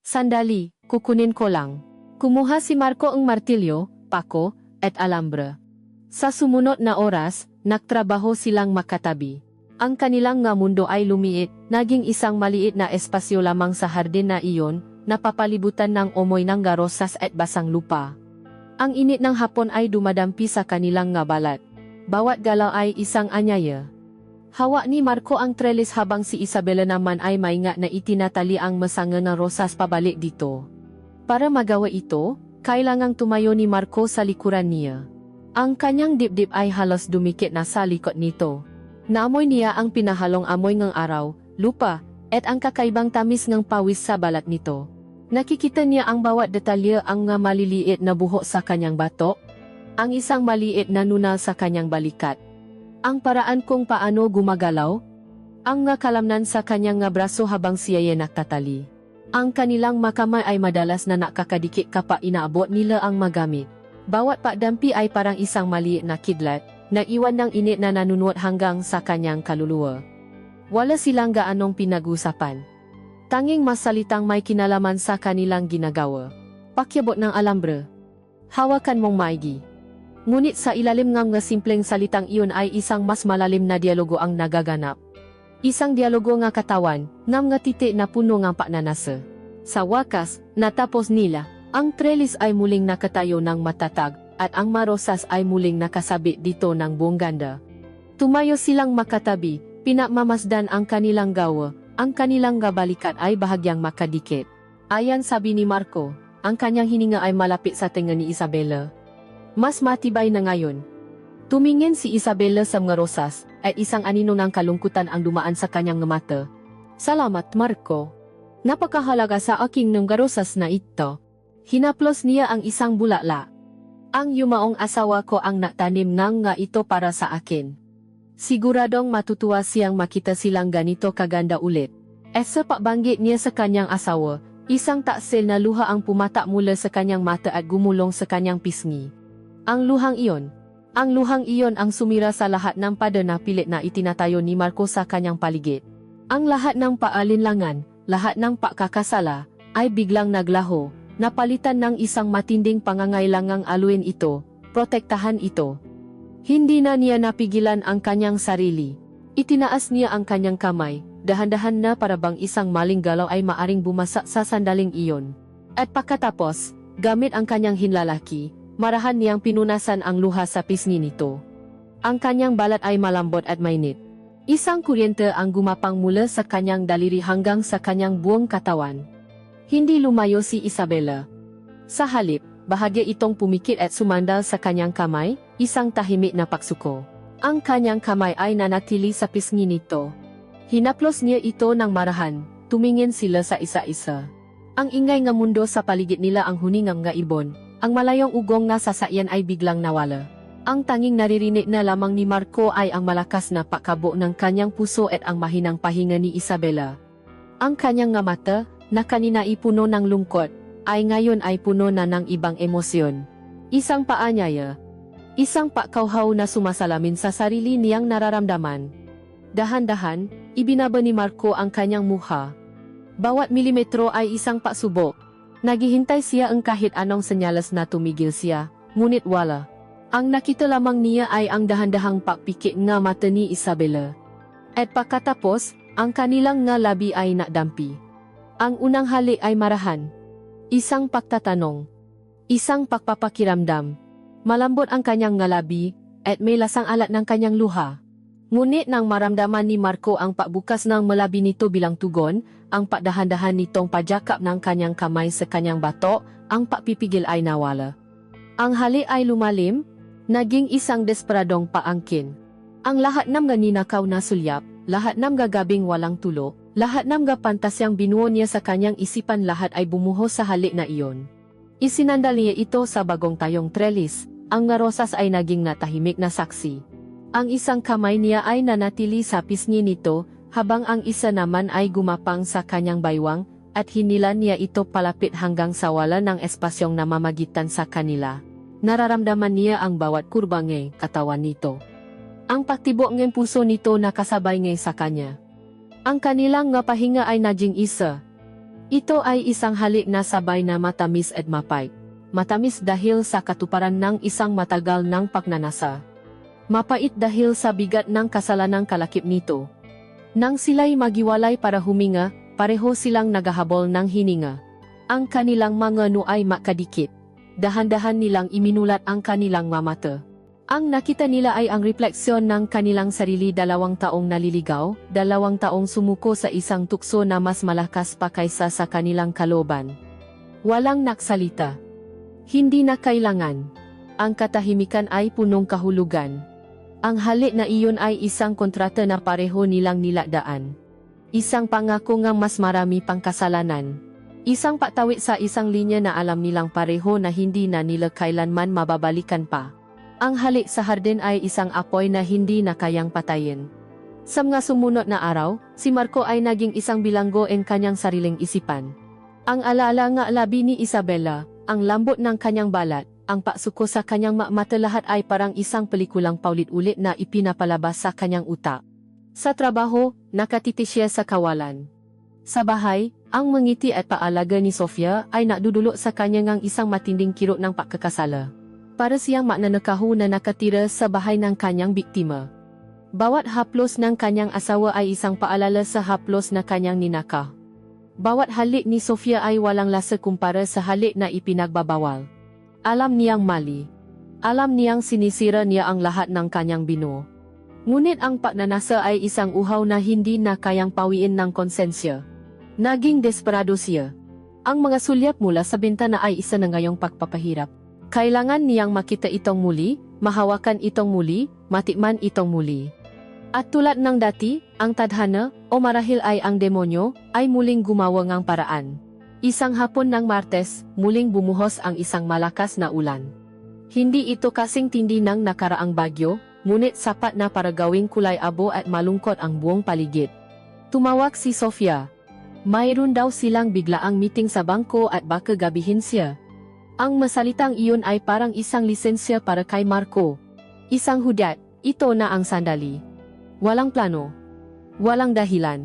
Sandali, kukunin ko lang. Kumuha si Marco ang martilyo, pako, at alambre. Sa sumunod na oras, nagtrabaho silang makatabi. Ang kanilang nga mundo ay lumiit, naging isang maliit na espasyo lamang sa hardin na iyon, napapalibutan ng umoy ng rosas at basang lupa. Ang init ng hapon ay dumadampi sa kanilang nga balat. Bawat galaw ay isang anyaya. Hawak ni Marco ang trellis habang si Isabela naman ay maingat na itinatali ang masanga na rosas pabalik dito. Para magawa ito, kailangang tumayo ni Marco sa likuran niya. Ang kanyang dibdib ay halos dumikit na sa likod nito. Naamoy niya ang pinahalong amoy ng araw, lupa, at ang kakaibang tamis ng pawis sa balat nito. Nakikita niya ang bawat detalye, ang nga maliliit na buhok sa kanyang batok, ang isang maliit na nunal sa kanyang balikat, ang paraan kung paano gumagalaw, ang nga kalamnan sa kanyang nga braso habang siya'y nagtatali. Ang kanilang makamay ay madalas na nakakadikit kapag inaabot nila ang magamit. Bawat pagdampi ay parang isang maliit na kidlat, na iwan ng init na nanunuot hanggang sa kanyang kaluluwa. Wala silang gaanong pinag-usapan. Tanging masalitang may kinalaman sa kanilang ginagawa. Pakyabot ng alambre. Hawakan mong maigi. Ngunit sa ilalim ng nga simpleng salitang iyon ay isang mas malalim na dialogo ang nagaganap. Isang dialogo nga katawan, ng nga titik na puno ng pagnanasa. Sa wakas, natapos nila, ang trellis ay muling nakatayo ng matatag, at ang marosas ay muling nakasabit dito ng buong ganda. Tumayo silang makatabi, pinagmamasdan ang kanilang gawa. Ang kanilang gabalikat ay bahagyang makadikit. Ayan, sabi ni Marco, ang kanyang hininga ay malapit sa tenga ni Isabela. Mas matibay na ngayon. Tumingin si Isabela sa mga rosas, at isang anino ng kalungkutan ang dumaan sa kanyang mata. Salamat, Marco. Napakahalaga sa aking ng rosas na ito. Hinaplos niya ang isang bulala. Ang yumaong asawa ko ang nagtanim ng nga ito para sa akin. Siguradong matutuwa siyang makita silang ganito kaganda ulit. Sa pagbanggit niya sa kanyang asawa, isang taksil na luha ang pumata mula sa kanyang mata at gumulong sa kanyang pisngi. Ang luhang iyon, Ang luhang iyon ang sumira sa lahat ng pada na pilit na itinatayo ni Marco sa kanyang paligid. Ang lahat ng paalinlangan, lahat ng pagkakasala, ay biglang naglaho, napalitan ng isang matinding pangangailangang aluin ito, protektahan ito. Hindi na niya napigilan ang kanyang sarili. Itinaas niya ang kanyang kamay, dahan-dahan na para bang isang maling galaw ay maaring bumasa sa sandaling iyon. At pagkatapos, gamit ang kanyang hinlalaki, marahan niyang pinunasan ang luha sa pisngi nito. Ang kanyang balat ay malambot at mainit. Isang kuryente ang gumapang mula sa kanyang daliri hanggang sa kanyang buong katawan. Hindi lumayo si Isabela. Sa halip, bahagya itong pumikit at sumandal sa kanyang kamay, isang tahimik na pagsuko. Ang kanyang kamay ay nanatili sa pisngi nito. Hinaplos niya ito ng marahan, tumingin sila sa isa-isa. Ang ingay nga mundo sa paligid nila ang huningang nga ibon, ang malayong ugong na sasakyan ay biglang nawala. Ang tanging naririnig na lamang ni Marco ay ang malakas na pakabo ng kanyang puso at ang mahinang pahinga ni Isabela. Ang kanyang nga mata, na kanina ay puno ng lungkot, ay ngayon ay puno na ng ibang emosyon. Isang paanyaya. Isang pakauhaw na sumasalamin sa sarili niyang nararamdaman. Dahan-dahan, ibinaba ni Marco ang kanyang mukha. Bawat milimetro ay isang pagsubok. Naghihintay siya ang kahit anong senyales na tumigil siya, ngunit wala. Ang nakita lamang niya ay ang dahan-dahang pagpikit nga mata ni Isabela. At pagkatapos, ang kanilang nga labi ay nadampi. Ang unang halik ay marahan. Isang pagtatanong. Isang pagpapakiramdam. Malambot ang kanyang ngalabi, at may lasang alat ng kanyang luha. Ngunit nang maramdaman ni Marco ang pagbukas ng malabi nito bilang tugon, ang pagdahan-dahan nitong pajakap ng kanyang kamay sa kanyang batok, ang pagpipigil ay nawala. Ang halik ay lumalim, naging isang desperadong paangkin. Ang lahat ng ninakaw na sulyap, lahat ng gagabing walang tulo, lahat ng pantasyang binuo niya sa kanyang isipan lahat ay bumuhos sa halik na iyon. Isinandal niya ito sa bagong tayong trelis. Ang nga rosas ay naging natahimik na saksi. Ang isang kamay niya ay nanatili sa pisngi nito, habang ang isa naman ay gumapang sa kanyang baywang, at hinilan niya ito palapit hanggang sa wala ng espasyong namamagitan sa kanila. Nararamdaman niya ang bawat kurbang ng katawan nito. Ang pagtibok ng puso nito nakasabay ng sa kanya. Ang kanilang nga pahinga ay naging isa. Ito ay isang halik na sabay na matamis at mapait. Matamis dahil sa katuparan ng isang matagal ng pagnanasa. Mapait dahil sa bigat ng kasalanang kalakip nito. Nang sila'y magiwalay para huminga, pareho silang nagahabol ng hininga. Ang kanilang mga noo ay makadikit. Dahan-dahan nilang iminulat ang kanilang mamata. Ang nakita nila ay ang refleksyon ng kanilang sarili 2 taong naliligaw, 2 taong sumuko sa isang tukso na mas malakas pa kaysa sa kanilang kaloban. Walang naksalita. Hindi na kailangan. Ang katahimikan ay punong kahulugan. Ang halik na iyon ay isang kontrata na pareho nilang nilakdaan. Isang pangako nga mas marami pang kasalanan. Isang patawid sa isang linya na alam nilang pareho na hindi na nila kailanman mababalikan pa. Ang halik sa hardin ay isang apoy na hindi na kayang patayin. Sa mga sumunod na araw, si Marco ay naging isang bilanggo ng kanyang sariling isipan. Ang alaala nga labi ni Isabela, ang lambot ng kanyang balat, ang pagsuko sa kanyang mata lahat ay parang isang pelikulang paulit-ulit na ipinapalabas sa kanyang utak. Sa trabaho, nakatiti siya sa kawalan. Sa bahay, ang mangiti at paalaga ni Sofia ay nadudulot sa kanyang isang matinding kirot ng pagkakasala. Para siyang mananakaho na nakatira sa bahay ng kanyang biktima. Bawat haplos ng kanyang asawa ay isang paalala sa haplos na kanyang ninaka. Bawat halik ni Sofia ay walang lasa kumpara sa halik na ipinagbabawal. Alam niyang mali. Alam niyang sinisira niya ang lahat ng kanyang binuo. Ngunit ang pagnanasa ay isang uhaw na hindi na kayang pawiin ng konsensya. Naging desperado siya. Ang mga sulyap mula sa bintana ay isa na ngayong pagpapahirap. Kailangan niyang makita itong muli, mahawakan itong muli, matikman itong muli. At tulad ng dati, ang tadhana, o marahil ay ang demonyo, ay muling gumawa ng paraan. Isang hapon ng Martes, muling bumuhos ang isang malakas na ulan. Hindi ito kasing tindi ng nakaraang bagyo, ngunit sapat na para gawing kulay abo at malungkot ang buong paligid. Tumawag si Sofia. Mayroon daw silang biglaang meeting sa bangko at baka gabihin siya. Ang masalitang iyon ay parang isang lisensya para kay Marco. Isang hudyat, ito na ang sandali. Walang plano. Walang dahilan.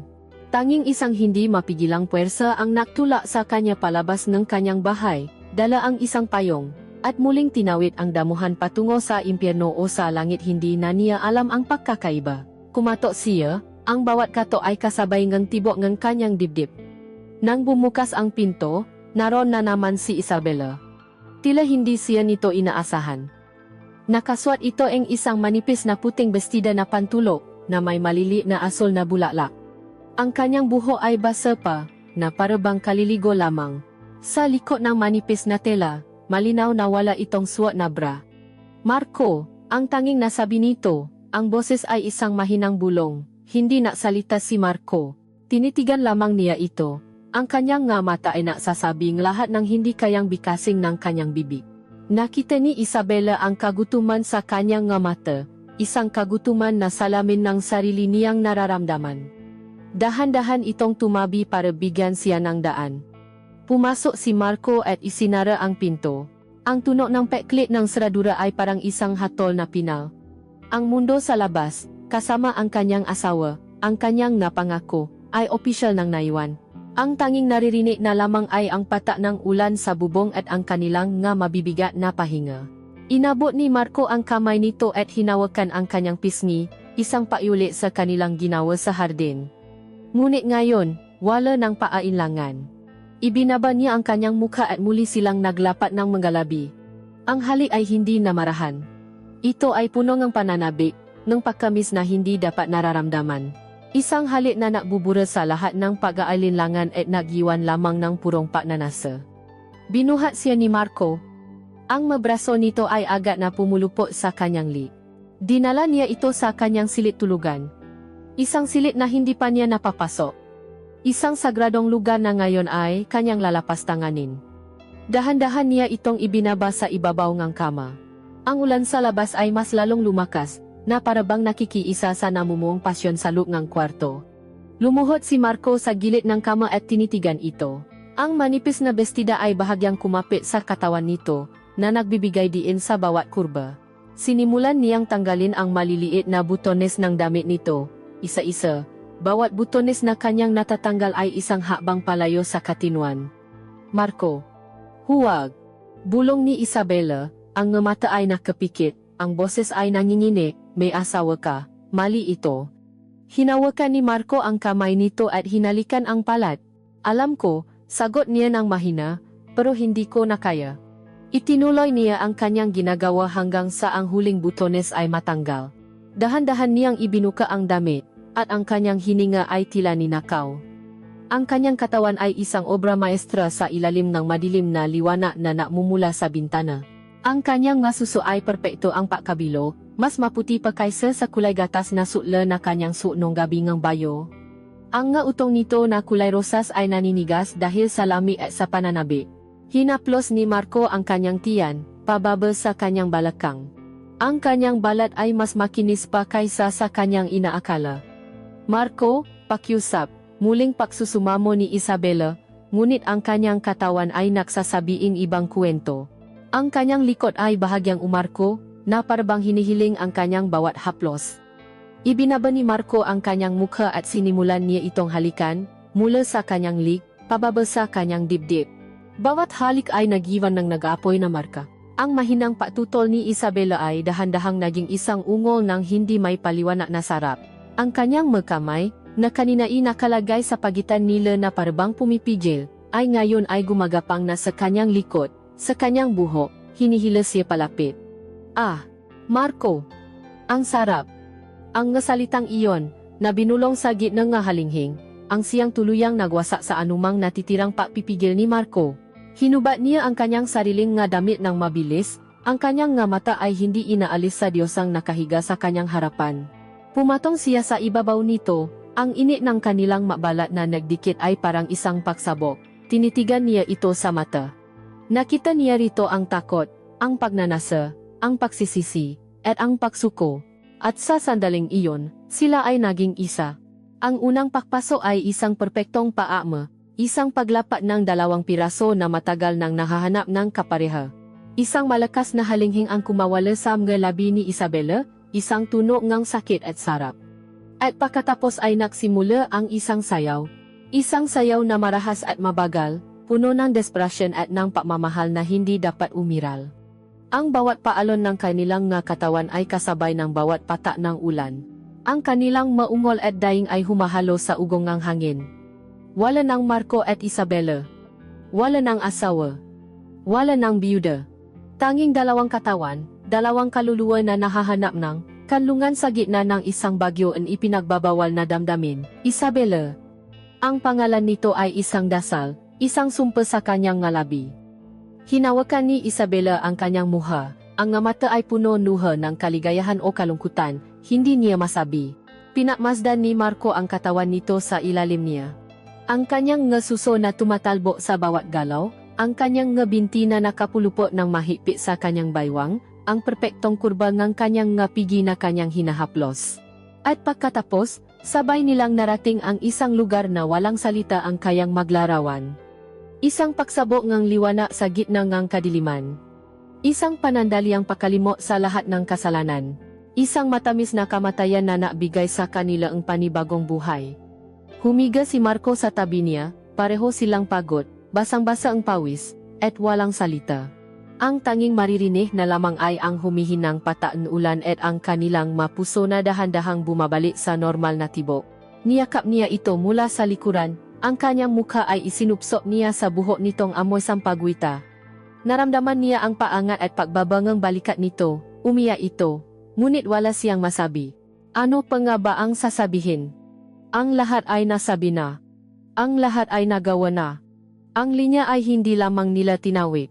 Tanging isang hindi mapigilang puwersa ang nagtulak sa kanya palabas ng kanyang bahay, dala ang isang payong, at muling tinawid ang damuhan patungo sa impyerno o sa langit. Hindi na niya alam ang pagkakaiba. Kumatok siya, ang bawat kato ay kasabay ng tibok ng kanyang dibdib. Nang bumukas ang pinto, naroon na naman si Isabela. Tila hindi siya nito inaasahan. Nakasuot ito ang isang manipis na puting bestida na pantulok, na may maliliit na asul na bulaklak. Ang kanyang buhok ay basa pa, na parabang kaliligo lamang. Sa likod ng manipis na tela, malinaw na wala itong suot na bra. Marco, ang tanging nasabi nito, ang boses ay isang mahinang bulong. Hindi naksalita si Marco. Tinitigan lamang niya ito. Ang kanyang nga mata ay nagsasabing lahat ng hindi kayang bikasing ng kanyang bibig. Nakita ni Isabela ang kagutuman sa kanyang nga mata, isang kagutuman na salamin ng sarili niyang nararamdaman. Dahan-dahan itong tumabi para bigyan siya ng daan. Pumasok si Marco at isinara ang pinto. Ang tunog ng peklik ng seradura ay parang isang hatol na pinal. Ang mundo sa labas, kasama ang kanyang asawa, ang kanyang napangako, ay opisyal ng naiwan. Ang tanging naririnig na lamang ay ang patak ng ulan sa bubong at ang kanilang nga mabibigat na pahinga. Inabot ni Marco ang kamay nito at hinawakan ang kanyang pisngi, isang paulit sa kanilang ginawa sa hardin. Ngunit ngayon, wala ng paalinlangan. Ibinaba niya ang kanyang mukha at muli silang naglapat ng manggalabi. Ang halik ay hindi namarahan. Ito ay puno ng pananabik, ng pagkamis na hindi dapat nararamdaman. Isang halik na nakbubura sa lahat ng pag-aalinlangan at nagyiwan lamang ng purong pagnanasa. Binuhat siya ni Marco. Ang mabraso nito ay agad na pumulupot sa kanyang lik. Dinala niya ito sa kanyang silid tulugan. Isang silid na hindi pa niya napapasok. Isang sagradong lugar na ngayon ay kanyang lalapas tanganin. Dahan-dahan niya itong ibinaba sa ibabaw ng kama. Ang ulan sa labas ay mas lalong lumakas, na parabang nakikiisa sa namumuong pasyon sa loob ng kwarto. Lumuhod si Marco sa gilid ng kama at tinitigan ito. Ang manipis na bestida ay bahagyang kumapit sa katawan nito, na nagbibigay diin sa bawat kurba. Sinimulan niyang tanggalin ang maliliit na butones ng damit nito, isa-isa. Bawat butones na kanyang natatanggal ay isang hakbang palayo sa katinuan. Marco. Huwag. Bulong ni Isabela, ang mata ay nakapikit, ang boses ay nanginginig, may asawa ka, mali ito. Hinawakan ni Marco ang kamay nito at hinalikan ang palat. Alam ko, sagot niya ng mahina, pero hindi ko na kaya. Itinuloy niya ang kanyang ginagawa hanggang sa ang huling butones ay matanggal. Dahan-dahan niyang ibinuka ang damit, at ang kanyang hininga ay tila ninakaw. Ang kanyang katawan ay isang obra maestra sa ilalim ng madilim na liwanag na namumula sa bintana. Ang kanyang nga suso ay perpekto ang pakabilo, mas maputi pa kaysa sa kulay gatas na sutla na kanyang suot nung gabi ng bayo. Ang nga utong nito na kulay rosas ay naninigas dahil sa lami at sa pananabik. Hinaplos ni Marco ang kanyang tiyan, pababa sa kanyang balakang. Ang kanyang balat ay mas makinis pa kaysa sa kanyang inaakala. Marco, pakiusap, muling pagsusumamo ni Isabela, ngunit ang kanyang katawan ay nagsasabiing ibang kwento. Ang kanyang likod ay bahagyang umarko, na parabang hinihiling ang kanyang bawat haplos. Ibinaba ni Marco ang kanyang mukha at sinimulan niya itong halikan, mula sa kanyang lig, pababa sa kanyang dibdib. Bawat halik ay nagiwan ng nag-aapoy na marka. Ang mahinang patutol ni Isabela ay dahan-dahang naging isang ungol ng hindi may paliwanag na sarap. Ang kanyang magkamay, na kanina ay nakalagay sa pagitan nila na parabang pumipigil, ay ngayon ay gumagapang na sa kanyang likod, sa kanyang buhok, hinihilas siya palapit. Ah, Marco! Ang sarap! Ang nasalitang iyon, na binulong sa gitna ng halinghing, ang siyang tuluyang nagwasak sa anumang natitirang pagpipigil ni Marco. Hinubat niya ang kanyang sariling nga damit ng mabilis, ang kanyang nga mata ay hindi inaalis sa Diyosang nakahiga sa kanyang harapan. Pumatong siya sa ibabaw nito, ang init ng kanilang mabalat na nagdikit ay parang isang pagsabok. Tinitigan niya ito sa mata. Nakita niya rito ang takot, ang pagnanasa, ang pagsisisi, at ang pagsuko. At sa sandaling iyon, sila ay naging isa. Ang unang pakpaso ay isang perpektong paama, isang paglapat ng 2 piraso na matagal nang nahahanap ng kapareha. Isang malakas na halinghing ang kumawala sa mga labi ni Isabela, isang tunog ngang sakit at sarap. At pagkatapos ay nagsimula ang isang sayaw. Isang sayaw na marahas at mabagal, puno ng desperasyon at ng pagmamahal na hindi dapat umiral. Ang bawat paalon ng kanilang nga katawan ay kasabay ng bawat patak ng ulan. Ang kanilang maungol at daing ay humahalo sa ugong ng hangin. Wala ng Marco at Isabela. Wala ng asawa. Wala ng biyuda. Tanging dalawang katawan, dalawang kaluluwa na nahahanap ng kanlungan sa gitna ng isang bagyo ang ipinagbabawal na damdamin. Isabela. Ang pangalan nito ay isang dasal, isang sumpa sa kanyang ngalabi. Hinawakan ni Isabela ang kanyang muha, ang nga mata ay puno nuha ng kaligayahan o kalungkutan, hindi niya masabi. Pinakmasdan ni Marco ang katawan nito sa ilalim niya. Ang kanyang nga suso na tumatalbo sa bawat galaw, ang kanyang nga binti na nakapulupot ng mahigpit sa kanyang baywang, ang perpektong kurba ng kanyang nga pigi na kanyang hinahaplos. At pagkatapos, sabay nilang narating ang isang lugar na walang salita ang kayang maglarawan. Isang pagsabok ngang liwana sa gitna ngang kadiliman. Isang panandaliang pakalimot sa lahat ng kasalanan. Isang matamis na kamatayan na nagbigay sa kanila ang panibagong buhay. Humiga si Marco sa tabi niya, pareho silang pagod, basang-basa ang pawis, at walang salita. Ang tanging maririnig na lamang ay ang humihinang pataan ulan at ang kanilang mapuso na dahan-dahang bumabalik sa normal na tibok. Niyakap niya ito mula sa likuran, ang kanyang mukha ay isinupsok niya sa buhok nitong amoy sampagwita. Naramdaman niya ang paangat at pagbabangang balikat nito, umiyak ito, ngunit wala siyang masabi. Ano pa nga ba ang sasabihin? Ang lahat ay nasabi na. Ang lahat ay nagawa na. Ang linya ay hindi lamang nila tinawid.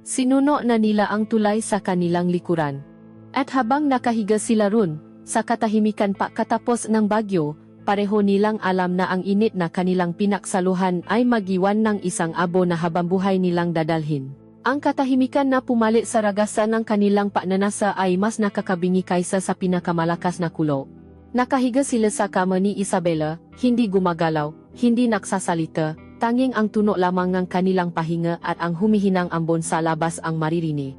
Sinuno na nila ang tulay sa kanilang likuran. At habang nakahiga sila ron, sa katahimikan pagkatapos ng bagyo, pareho nilang alam na ang init na kanilang pinaksaluhan ay magiwan ng isang abo na habambuhay nilang dadalhin. Ang katahimikan na pumalit sa ragasan ng kanilang pananasa ay mas nakakabingi kaysa sa pinakamalakas na kulo. Nakahiga sila sa kama ni Isabela, hindi gumagalaw, hindi nagsasalita, tanging ang tunog lamang ng kanilang pahinga at ang humihinang ambon sa labas ang maririnig.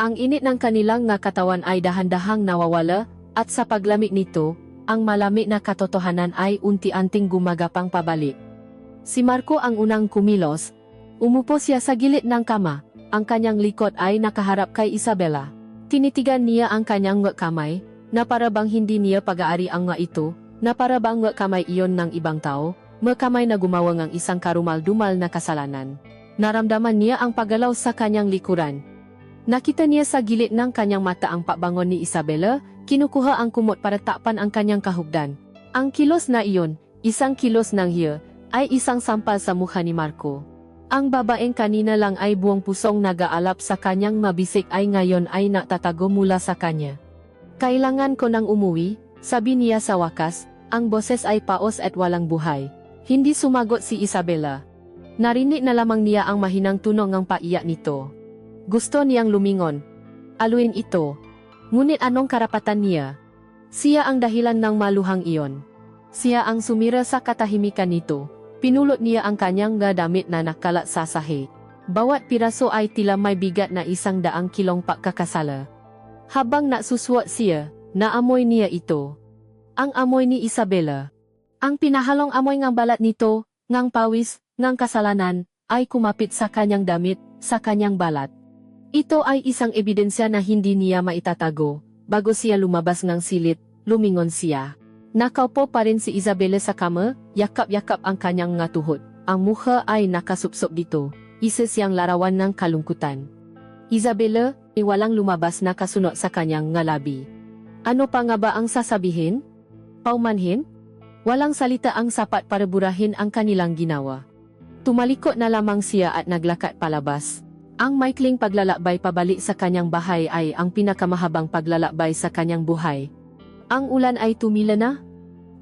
Ang init ng kanilang nga katawan ay dahan-dahang nawawala, at sa paglamig nito, ang malamig na katotohanan ay unti-unting gumagapang pabalik. Si Marco ang unang kumilos. Umupo siya sa gilid ng kama, ang kanyang likod ay nakaharap kay Isabela. Tinitigan niya ang kanyang kamay, na parabang hindi niya pag-aari ang nga ito, na parabang kamay iyon ng ibang tao, makamay na gumawa ng isang karumal-dumal na kasalanan. Naramdaman niya ang paggalaw sa kanyang likuran. Nakita niya sa gilid ng kanyang mata ang pabangon ni Isabela, kinukuha ang kumot para takpan ang kanyang kahugdan. Ang kilos na iyon, isang kilos ng hiya, ay isang sampal sa mukha ni Marco. Ang babaeng kanina lang ay buong pusong nag-aalap sa kanyang mabisik ay ngayon ay natatago mula sa kanya. Kailangan ko nang umuwi, sabi niya sa wakas, ang boses ay paos at walang buhay. Hindi sumagot si Isabela. Narinig na lamang niya ang mahinang tunog ng paiyak nito. Gusto niyang lumingon. Aluin ito. Ngunit anong karapatan niya? Siya ang dahilan ng maluhang iyon. Siya ang sumira sa katahimikan nito. Pinulot niya ang kanyang damit na nakalat sa sahig. Bawat piraso ay tila may bigat na 100 kilong pagkakasala. Habang nagsuswat siya, naamoy niya ito. Ang amoy ni Isabela. Ang pinahalong amoy ng balat nito, ng pawis, ng kasalanan, ay kumapit sa kanyang damit, sa kanyang balat. Ito ay isang ebidensya na hindi niya maitatago. Bago siya lumabas ng silid, lumingon siya. Nakaupo pa rin si Isabela sa kama, yakap-yakap ang kanyang nga tuhod. Ang mukha ay nakasupsop dito, isa siyang larawan ng kalungkutan. Isabela, walang lumabas na kasunod sa kanyang nga labi. Ano pa nga ba ang sasabihin? Paumanhin? Walang salita ang sapat para burahin ang kanilang ginawa. Tumalikod na lamang siya at naglakad palabas. Ang maikling paglalakbay pabalik sa kanyang bahay ay ang pinakamahabang paglalakbay sa kanyang buhay. Ang ulan ay tumila na,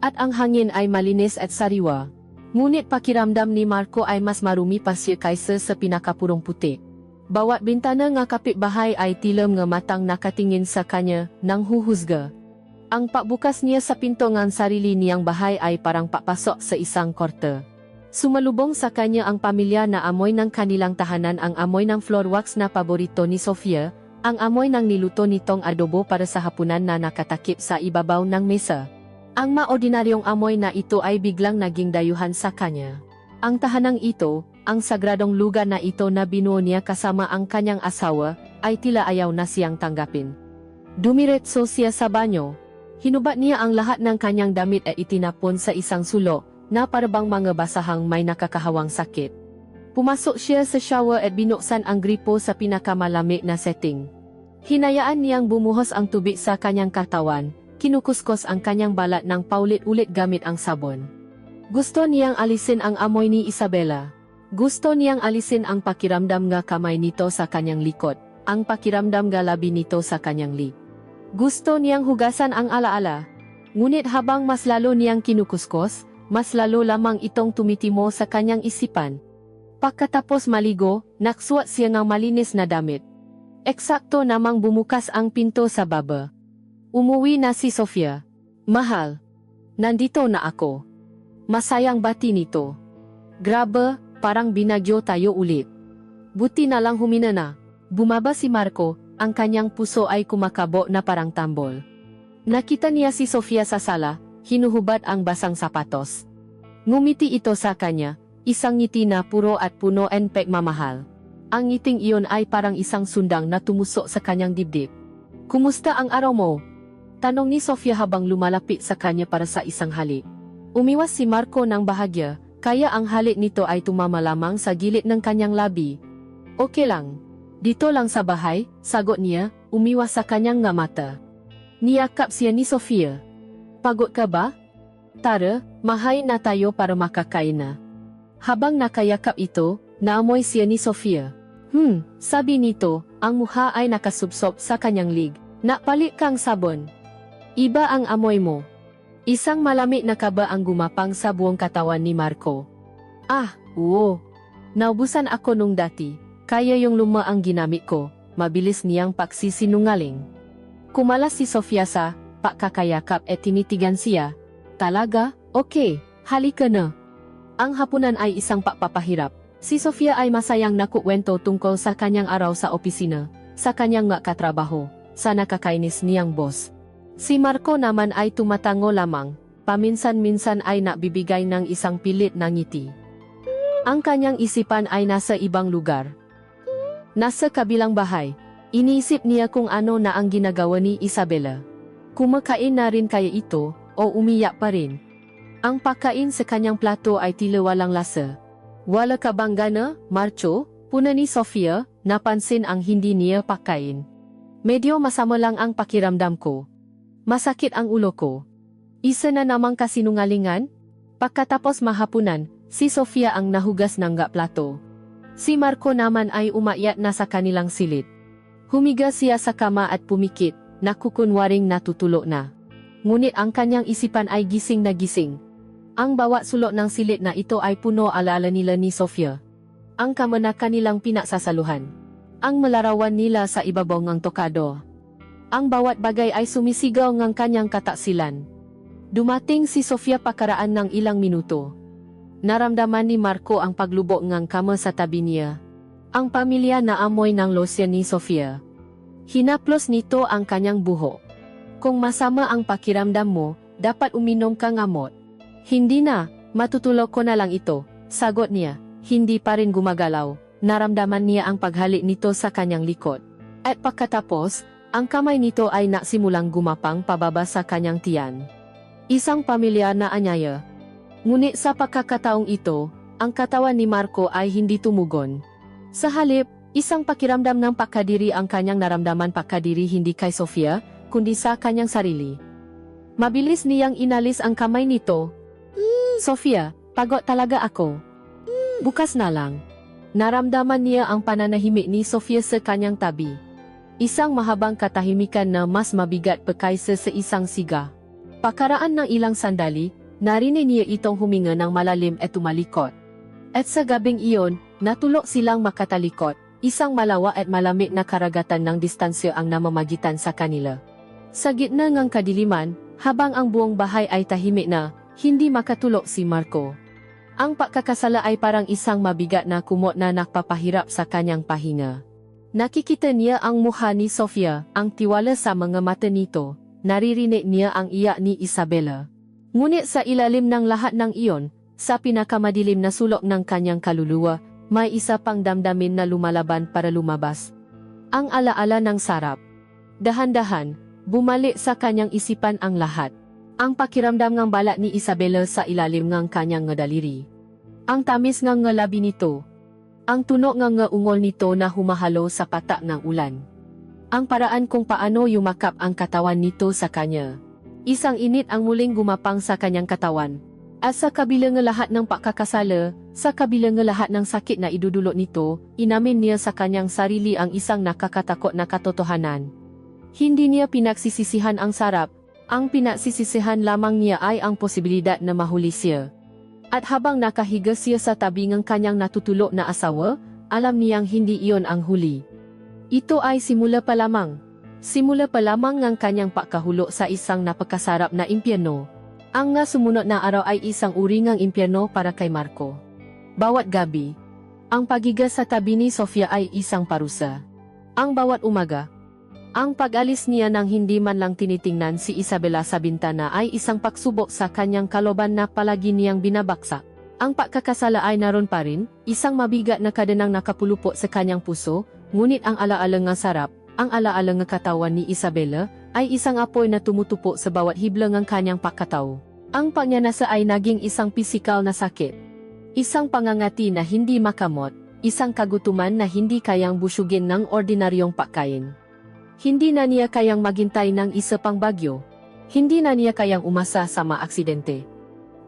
at ang hangin ay malinis at sariwa. Ngunit pakiramdam ni Marco ay mas marumi pa siya kaysa sa pinakapurong puti. Bawat bintana nga kapitbahay ay tilam nga matang nakatingin sa kanya, nang huhusga. Ang pagbukas niya sa pinto ng sarili niyang bahay ay parang papasok sa isang korte. Sumalubong sa kanya ang pamilya na amoy ng kanilang tahanan, ang amoy ng floor wax na paborito ni Sofia, ang amoy ng niluto nitong adobo para sa hapunan na nakatakip sa ibabaw ng mesa. Ang maordinaryong amoy na ito ay biglang naging dayuhan sa kanya. Ang tahanang ito, ang sagradong lugar na ito na binuo niya kasama ang kanyang asawa, ay tila ayaw na siyang tanggapin. Dumiretso siya sa banyo. Hinubat niya ang lahat ng kanyang damit at itinapon sa isang sulok, na parabang mga basahang may nakakahawang sakit. Pumasok siya sa shower at binuksan ang gripo sa pinakamalamig na setting. Hinayaan niyang bumuhos ang tubig sa kanyang katawan, kinukuskos ang kanyang balat ng paulit-ulit gamit ang sabon. Gusto niyang alisin ang amoy ni Isabela. Gusto niyang alisin ang pakiramdam nga kamay nito sa kanyang likod, ang pakiramdam nga labi nito sa kanyang lip. Gusto niyang hugasan ang alaala. Ngunit habang mas lalo niyang kinukuskos, mas lalo lamang itong tumitimo sa kanyang isipan. Pagkatapos maligo, naksuot siya ng malinis na damit. Eksakto namang bumukas ang pinto sa baba. Umuwi na si Sofia. Mahal. Nandito na ako. Masayang bati nito. Grabe, parang binagyo tayo ulit. Buti na lang humina na. Bumaba si Marco, ang kanyang puso ay kumakabo na parang tambol. Nakita niya si Sofia sa sala, hinuhubad ang basang sapatos. Ngumiti ito sa kanya, isang ngiti na puro at puno ng pagmamahal. Ang ngiting iyon ay parang isang sundang na tumusok sa kanyang dibdib. Kumusta ang araw mo? Tanong ni Sofia habang lumalapit sa kanya para sa isang halik. Umiwas si Marco ng bahagya, kaya ang halik nito ay tumama lamang sa gilid ng kanyang labi. Okay lang. Dito lang sa bahay, sagot niya, umiwas sa kanyang nga mata. Niyakap siya ni Sofia. Pagod ka ba? Tara, mahay na tayo para makakain na. Habang nakayakap ito, naamoy siya ni Sofia. Sabi nito, ang mukha ay nakasubsob sa kanyang lig. Napalit kang sabon. Iba ang amoy mo. Isang malamig na kaba ang gumapang sa buong katawan ni Marco. Oo. Naubusan ako nung dati, kaya yung luma ang ginamit ko, mabilis niyang pagsisinungaling. Kumalas si Sofia sa pakakayakap at tinitigan siya. Talaga? Okay, halika na. Ang hapunan ay isang pagpapahirap. Si Sofia ay masayang nakukwento tungkol sa kanyang araw sa opisina, sa kanyang nga katrabaho, sa nakakainis niyang boss. Si Marco naman ay tumatango lamang, paminsan-minsan ay nabibigay ng isang pilit na ngiti. Ang kanyang isipan ay nasa ibang lugar. Nasa kabilang bahay, iniisip niya kung ano na ang ginagawa ni Isabela. Kumakain na rin kaya ito, o umiyak pa rin? Ang pagkain sa kanyang plato ay tila walang lasa. Wala ka bang gana, Marco? Puna ni Sofia, napansin ang hindi niya pagkain. Medyo masama lang ang pakiramdam ko. Masakit ang ulo ko. Isa na namang kasinungalingan? Pagkatapos mahapunan, si Sofia ang nahugas ng plato. Si Marco naman ay umakyat na sa kanilang silid. Humiga siya sa kama at pumikit, nakukunwaring natutulog na. Ngunit ang kanyang isipan ay gising na gising. Ang bawat sulok ng silid na ito ay puno alaala nila ni Sofia. Ang kama na kanilang pinagsasaluhan. Ang malarawan nila sa ibabaw ng tokado. Ang bawat bagay ay sumisigaw ng kanyang kataksilan. Dumating si Sofia pakaraan ng ilang minuto. Naramdaman ni Marco ang paglubok ng kama sa tabi niya. Ang pamilya na amoy ng losyan ni Sofia. Hinaplos nito ang kanyang buhok. Kung masama ang pakiramdam mo, dapat uminom ka ngamot. Hindi na, matutulog ko na lang ito, sagot niya. Hindi pa rin gumagalaw, naramdaman niya ang paghalik nito sa kanyang likod. At pagkatapos, ang kamay nito ay nasimulang gumapang pababa sa kanyang tiyan. Isang pamilya na anyaya. Ngunit sa pagkakataong ito, ang katawan ni Marco ay hindi tumugon. Sa halip, isang pakiramdam ng pagkadiri ang kanyang naramdaman, pagkadiri hindi kay Sofia, kundi sa kanyang sarili. Mabilis niyang inalis ang kamay nito. Sofia, pagod talaga ako. Bukas na lang. Naramdaman niya ang pananahimik ni Sofia sa kanyang tabi. Isang mahabang katahimikan na mas mabigat pa kaysa sa isang siga. Pakaraan ng ilang sandali, narinig niya itong huminga ng malalim at tumalikot. At sa gabing iyon, natulog silang makatalikot, isang malawa at malamig na karagatan ng distansya ang namamagitan sa kanila. Sa gitna ng kadiliman, habang ang buong bahay ay tahimik na, hindi makatulog si Marco. Ang pagkakasala ay parang isang mabigat na kumot na nakpapahirap sa kanyang pahinga. Nakikita niya ang mukha ni Sofia, ang tiwala sa mga mata nito. Naririnig niya ang iyak ni Isabela. Ngunit sa ilalim ng lahat ng iyon, sa pinakamadilim na sulok ng kanyang kaluluwa, may isa pang damdamin na lumalaban para lumabas. Ang alaala ng sarap. Dahan-dahan, bumalik sa kanyang isipan ang lahat. Ang pakiramdam ng balat ni Isabela sa ilalim ng kanyang daliri. Ang tamis ng labi nito. Ang tunog ng ungol nito na humahalo sa patak ng ulan. Ang paraan kung paano yumakap ang katawan nito sa kanya. Isang init ang muling gumapang sa kanyang katawan. At sa kabila ng lahat ng pagkakasala, sa kabila ng lahat ng sakit na idudulot nito, inamin niya sa kanyang sarili ang isang nakakatakot na katotohanan. Hindi niya pinagsisisihan ang sarap, ang pinagsisisihan lamang niya ay ang posibilidad na mahuli siya. At habang nakahiga siya sa tabi ng kanyang natutulog na asawa, alam niyang hindi iyon ang huli. Ito ay simula pa lamang. Simula pa lamang ng kanyang pagkahulog sa isang napakasarap na impyerno. Ang sumunod na araw ay isang uri ng impyerno para kay Marco. Bawat gabi, ang pagiga sa tabi ni Sofia ay isang parusa. Ang bawat umaga, ang pag-alis niya nang hindi man lang tinitingnan si Isabela sa bintana ay isang pagsubok sa kanyang kaloban na palagi niyang binabaksak. Ang pagkakasala ay naroon pa rin, isang mabigat na kadenang nakapulupot sa kanyang puso, ngunit ang alaala ng sarap, ang alaala ng katawan ni Isabela, ay isang apoy na tumutupo sa bawat hibla ng kanyang pagkatao. Ang pagnyanasa ay naging isang pisikal na sakit. Isang pangangati na hindi makamot, isang kagutuman na hindi kayang busugin ng ordinaryong pagkain. Hindi na niya kayang maghintay ng isa pang bagyo. Hindi na niya kayang umasa sa mga aksidente.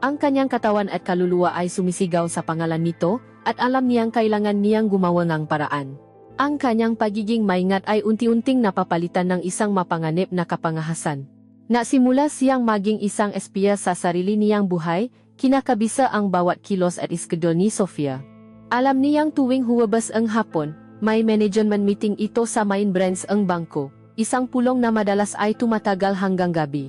Ang kanyang katawan at kaluluwa ay sumisigaw sa pangalan nito, at alam niyang kailangan niyang gumawa ng paraan. Ang kanyang pagiging maingat ay unti-unting napapalitan ng isang mapanganib na kapangahasan. Nasimula siyang maging isang espiya sa sarili niyang buhay, kinakabisa ang bawat kilos at iskedul ni Sofia. Alam niyang tuwing huwabas ang hapon, may management meeting ito sa main branch ang bangko, isang pulong na madalas ay tumatagal hanggang gabi.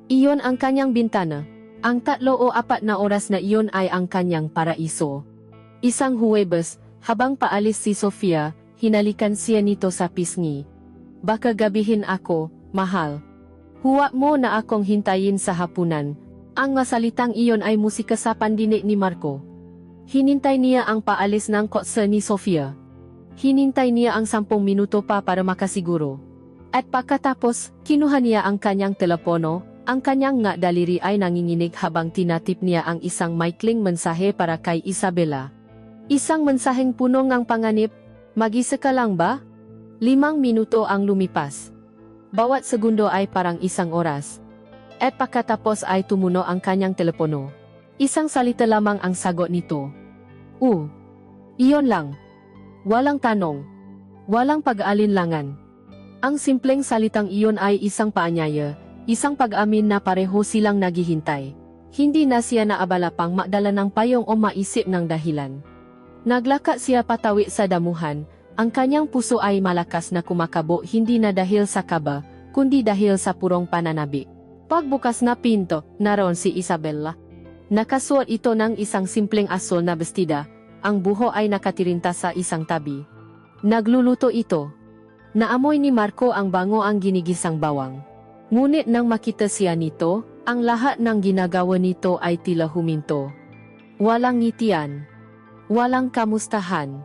Iyon ang kanyang bintana. Ang 3 o 4 na oras na iyon ay ang kanyang paraiso. Isang Huwebes, habang paalis si Sofia, hinalikan siya nito sa pisngi. Baka gabihin ako, mahal. Huwag mo na akong hintayin sa hapunan. Ang masalitang iyon ay musika sa pandinig ni Marco. Hinintay niya ang paalis ng kotse ni Sofia. Hinintay niya ang 10 minuto pa para makasiguro. At pagkatapos, kinuha niya ang kanyang telepono, ang kanyang daliri ay nanginginig habang tinatip niya ang isang maikling mensahe para kay Isabela. Isang mensaheng puno ng panganib, mag-isa ka lang ba? 5 minuto ang lumipas. Bawat segundo ay parang isang oras. At pagkatapos ay tumuno ang kanyang telepono. Isang salita lamang ang sagot nito. Iyon lang. Walang tanong. Walang pag-aalinlangan. Ang simpleng salitang iyon ay isang paanyaya, isang pag-amin na pareho silang naghihintay. Hindi na siya naabala pang magdala ng payong o maisip ng dahilan. Naglakad siya patawi sa damuhan, ang kanyang puso ay malakas na kumakabo hindi na dahil sa kaba, kundi dahil sa purong pananabik. Pagbukas na pinto, naroon si Isabela. Nakasuot ito ng isang simpleng asul na bestida, ang buho ay nakatirinta sa isang tabi. Nagluluto ito. Naamoy ni Marco ang bango ang ginigisang bawang. Ngunit nang makita siya nito, ang lahat ng ginagawa nito ay tila huminto. Walang ngitian. Walang kamustahan.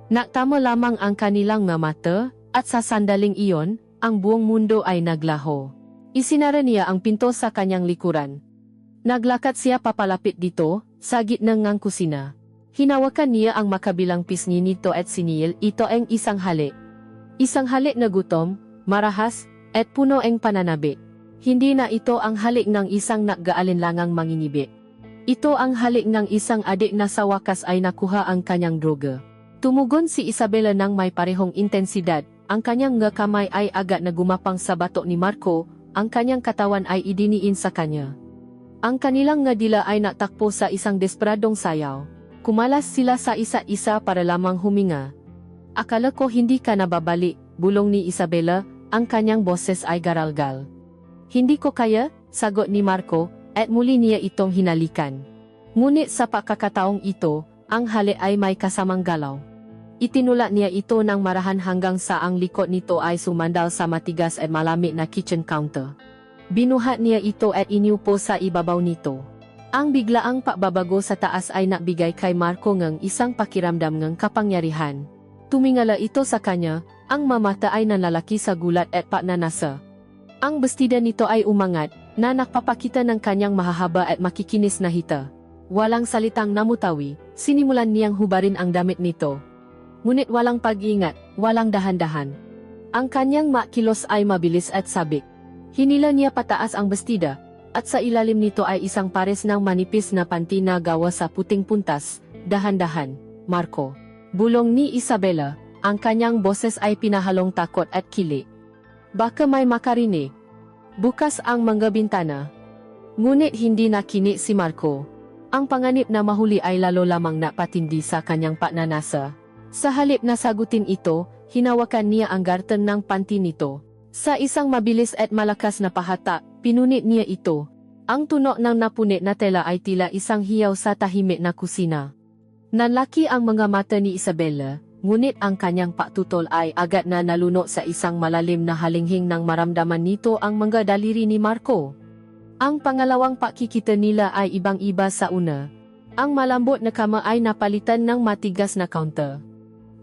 Naktama lamang ang kanilang mga mata, at sa sandaling iyon, ang buong mundo ay naglaho. Isinara niya ang pinto sa kanyang likuran. Naglakad siya papalapit dito, sa gitna ng kusina. Hinawakan niya ang makabilang pisngi nito at sinil ito ang isang halik. Isang halik na gutom, marahas, at puno ang pananabik. Hindi na ito ang halik ng isang nag-aalinlangang mangingibi. Ito ang halik ng isang adik na sa wakas ay nakuha ang kanyang droga. Tumugon si Isabela ng may parehong intensidad, ang kanyang kamay ay agad na gumapang sa batok ni Marco, ang kanyang katawan ay idiniin sa kanya. Ang kanilang dila ay natakpo sa isang desperadong sayaw. Kumalas sila sa isa't isa para lamang huminga. Akala ko hindi ka nababalik, bulong ni Isabela, ang kanyang boses ay garalgal. Hindi ko kaya, sagot ni Marco, at muli niya itong hinalikan. Ngunit sa pagkakataong ito, ang halik ay may kasamang galaw. Itinulak niya ito ng marahan hanggang sa ang likod nito ay sumandal sa matigas at malamig na kitchen counter. Binuhat niya ito at iniupo sa ibabaw nito. Ang biglaang pagbabago sa taas ay nagbigay kay Marco ng isang pakiramdam ng kapangyarihan. Tumingala ito sa kanya, ang mamata ay nanlalaki sa gulat at pagnanasa. Ang bestida nito ay umangat, na nakpapakita ng kanyang mahahaba at makikinis na hita. Walang salitang namutawi, sinimulan niyang hubarin ang damit nito. Ngunit walang pag-iingat, walang dahan-dahan. Ang kanyang makilos ay mabilis at sabik. Hinila niya pataas ang bestida, at sa ilalim nito ay isang pares ng manipis na panty na gawa sa puting puntas. Dahan-dahan, Marco. Bulong ni Isabela, ang kanyang boses ay pinahalong takot at kili. Baka may makarinig. Bukas ang mga bintana. Ngunit hindi nakinig si Marco. Ang panganib na mahuli ay lalo lamang napatindi sa kanyang pagnanasa. Sa halip na sagutin ito, hinawakan niya ang garter ng panty nito. Sa isang mabilis at malakas na pahatak, pinunit niya ito. Ang tunok ng napunit na tela ay tila isang hiyaw sa tahimik na kusina. Nanlaki ang mga mata ni Isabela, ngunit ang kanyang paktutol ay agad na nalunok sa isang malalim na halinghing nang maramdaman nito ang mga daliri ni Marco. Ang pangalawang pakikita nila ay ibang-iba sa una. Ang malambot na kama ay napalitan ng matigas na counter.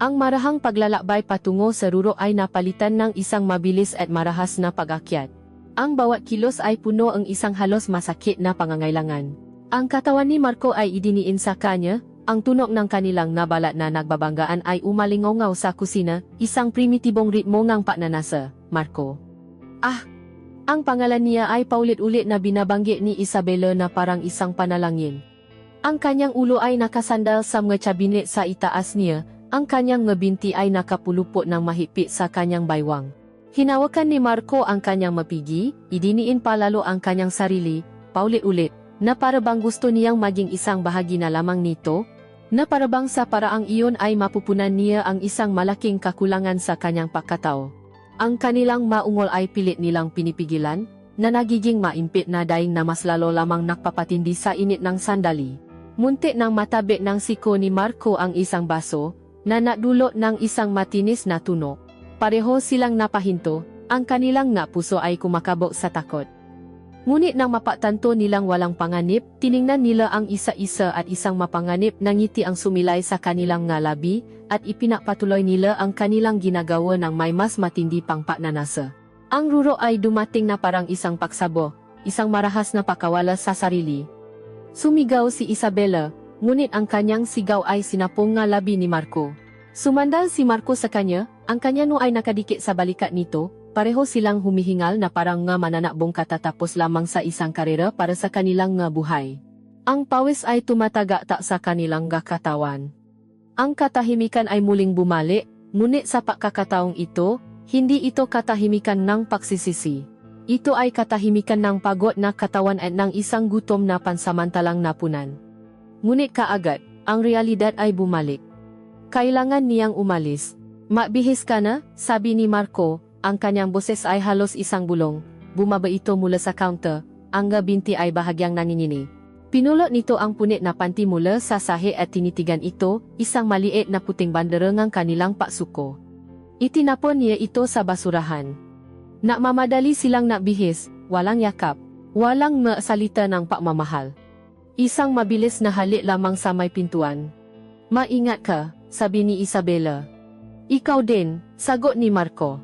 Ang marahang paglalakbay patungo sa ruro ay napalitan ng isang mabilis at marahas na pag-akyat. Ang bawat kilos ay puno ang isang halos masakit na pangangailangan. Ang katawan ni Marco ay idiniin sa kanya, ang tunog ng kanilang nabalat na nagbabanggaan ay umalingaw sa kusina, isang primitibong ritmo ng pagnanasa, Marco. Ah! Ang pangalan niya ay paulit-ulit na binabanggit ni Isabela na parang isang panalangin. Ang kanyang ulo ay nakasandal sa mga cabinet sa itaas niya, ang kanyang ngabinti ay nakapulupot ng mahigpit sa kanyang baywang. Hinawakan ni Marco ang kanyang mapigi, idiniin palalo ang kanyang sarili, paulit-ulit, na parabang gusto niyang maging isang bahagi na lamang nito, na parabang sa paraang iyon ay mapupunan niya ang isang malaking kakulangan sa kanyang pagkatao. Ang kanilang maungol ay pilit nilang pinipigilan, na nagiging maimpit na daing na mas lalo lamang nakpapatindi sa init ng sandali. Muntik nang matabik ng siko ni Marco ang isang baso, na nadulot ng isang matinis na tunog. Pareho silang napahinto, ang kanilang puso ay kumakabog sa takot. Ngunit nang mapagtanto nilang walang panganib, tiningnan nila ang isa-isa at isang mapanganib na ngiti ang sumilay sa kanilang labi, at ipinapatuloy nila ang kanilang ginagawa ng may mas matindi pang pagnanasa. Ang ruro ay dumating na parang isang pagsabo, isang marahas na pakawala sa sarili. Sumigaw si Isabela, ngunit ang kanyang sigaw ay sinapong labi ni Marco. Sumandal si Marco sa kanya, ang kanya no ay nakadikit sa balikat nito, pareho silang humihingal na parang mananakbong katatapos lamang sa isang karera para sa kanilang buhay. Ang pawis ay tumataga-ta sa kanilang katawan. Ang katahimikan ay muling bumalik, ngunit sa pagkakataong ito, hindi ito katahimikan ng pagsisisi. Ito ay katahimikan ng pagod na katawan at ng isang gutom na pansamantalang napunan. Ngunit kaagad, ang realidad ay bumalik. Kailangan niyang umalis. Mabihis ka na, sabi ni Marco, ang kanyang boses ay halos isang bulong. Bumaba ito mula sa counter, ang binti ay bahagyang nanginginig. Pinulot nito ang punit na panty mula sa sahi at tinitigan ito, isang maliit na puting bandera ng kanilang paksuko. Itinapon niya ito sa basurahan. Nakmamadali silang nakbihis, walang yakap, walang salita ng pagmamahal. Isang mabilis na halik lamang sa may pintuan. Maingat ka, sabi ni Isabela. Ikaw din, sagot ni Marco.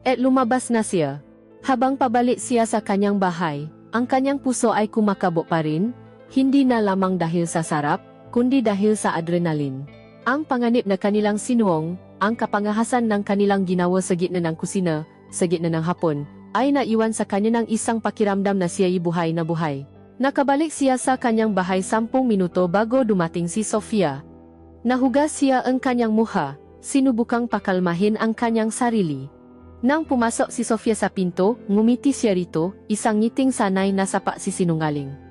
At lumabas na siya. Habang pabalik siya sa kanyang bahay, ang kanyang puso ay kumakabog pa rin, hindi na lamang dahil sa sarap, kundi dahil sa adrenaline. Ang panganib na kanilang sinuong, ang kapangahasan ng kanilang ginawa sa gitna ng kusina, sa gitna ng hapon, ay naiwan sa kanya ng isang pakiramdam na siya'y buhay na buhay. Nakabalik siya sa kanyang bahay 10 minuto bago dumating si Sofia. Nahugas siya ang kanyang muha, sinubukang pakalmahin ang kanyang sarili. Nang pumasok si Sofia sa pinto, ngumiti siya rito, isang ngiting sanay na sa pagsisinungaling.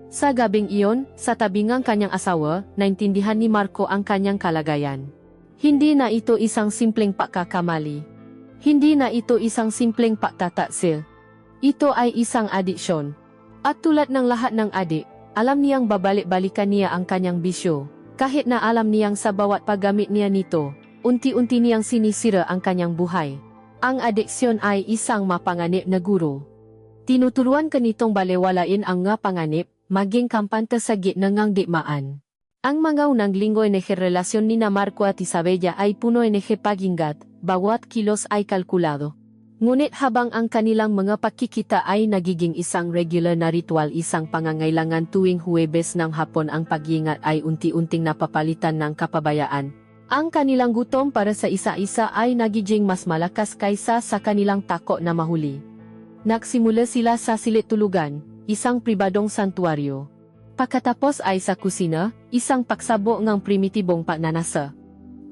Sa gabing iyon, sa tabi ng kanyang asawa, naintindihan ni Marco ang kanyang kalagayan. Hindi na ito isang simpleng pagkakamali. Hindi na ito isang simpleng pagtataksil. Ito ay isang adiksyon. At tulad ng lahat ng adik, Alam niyang babalik-balikan niya ang kanyang bisyo. Kahit na alam niyang sa bawat paggamit niya nito, unti-unti niyang sinisira ang kanyang buhay. Ang adeksyon ay isang mapanganib na guro. Tinuturuan ka nitong balewalain ang nga panganib, maging kampante sa gitna ngang digmaan. Ang mga unang linggo relasyon ni Marco at Isabella ay puno paginggat, bawat kilos ay kalkulado. Ngunit habang ang kanilang mga pakikita ay nagiging isang regular na ritual, isang pangangailangan tuwing Huwebes ng hapon, ang pag-iingat ay unti-unting napapalitan ng kapabayaan. Ang kanilang gutom para sa isa-isa ay nagiging mas malakas kaysa sa kanilang takot na mahuli. Nagsimula sila sa silid tulugan, isang pribadong santuaryo. Pagkatapos ay sa kusina, isang paksabo ng primitibong pagnanasa.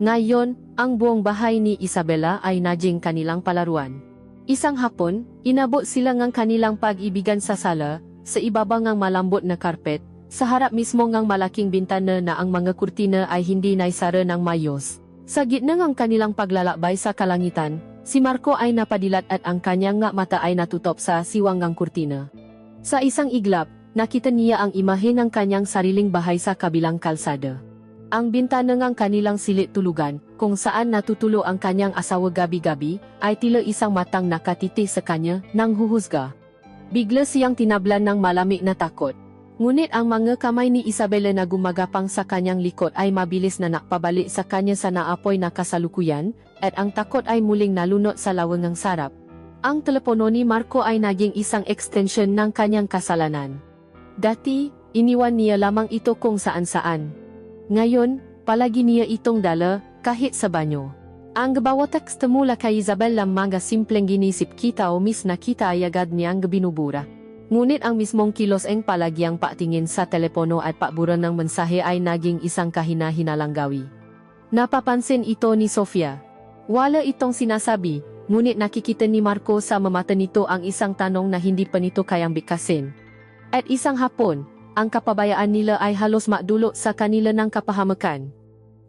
Ngayon, ang buong bahay ni Isabella ay naging kanilang palaruan. Isang hapon, inabot sila ng kanilang pag-ibigan sa sala, sa ibaba ng malambot na karpet, sa harap mismo ng malaking bintana na ang mga kurtina ay hindi naisara ng mayos. Sa gitna ng kanilang paglalakbay sa kalangitan, si Marco ay napadilat at ang kanyang mata ay natutop sa siwang ng kurtina. Sa isang iglap, nakita niya ang imahe ng kanyang sariling bahay sa kabilang kalsada. Ang bintana ng kanilang silid tulugan, kung saan natutulo ang kanyang asawa gabi-gabi, ay tila isang matang nakatiti sa kanya nang huhusga. Bigla siyang tinablan ng malamig na takot. Ngunit ang mga kamay ni Isabella na gumagapang sa kanyang likod ay mabilis na nakpabalik sa kanya sa naapoy na kasalukuyan, at ang takot ay muling nalunot sa lawangang sarap. Ang telepono ni Marco ay naging isang extension ng kanyang kasalanan. Dati, iniwan niya lamang ito kung saan-saan. Ngayon, palagi niya itong dala, kahit sa banyo. Ang bawat teksto mula kay Isabella mga simpleng ginisip kita o mis na kita ay agad niyang binubura. Ngunit ang mismong kilos ang palagyang patingin sa telepono at pakburan ng mensahe ay naging isang kahina-hinalang gawi. Napapansin ito ni Sofia. Wala itong sinasabi, ngunit nakikita ni Marco sa mata nito ang isang tanong na hindi pa nito kayang bigkasin. At isang hapon, ang kapabayaan nila ay halos makdulot sa kanila ng kapahamakan.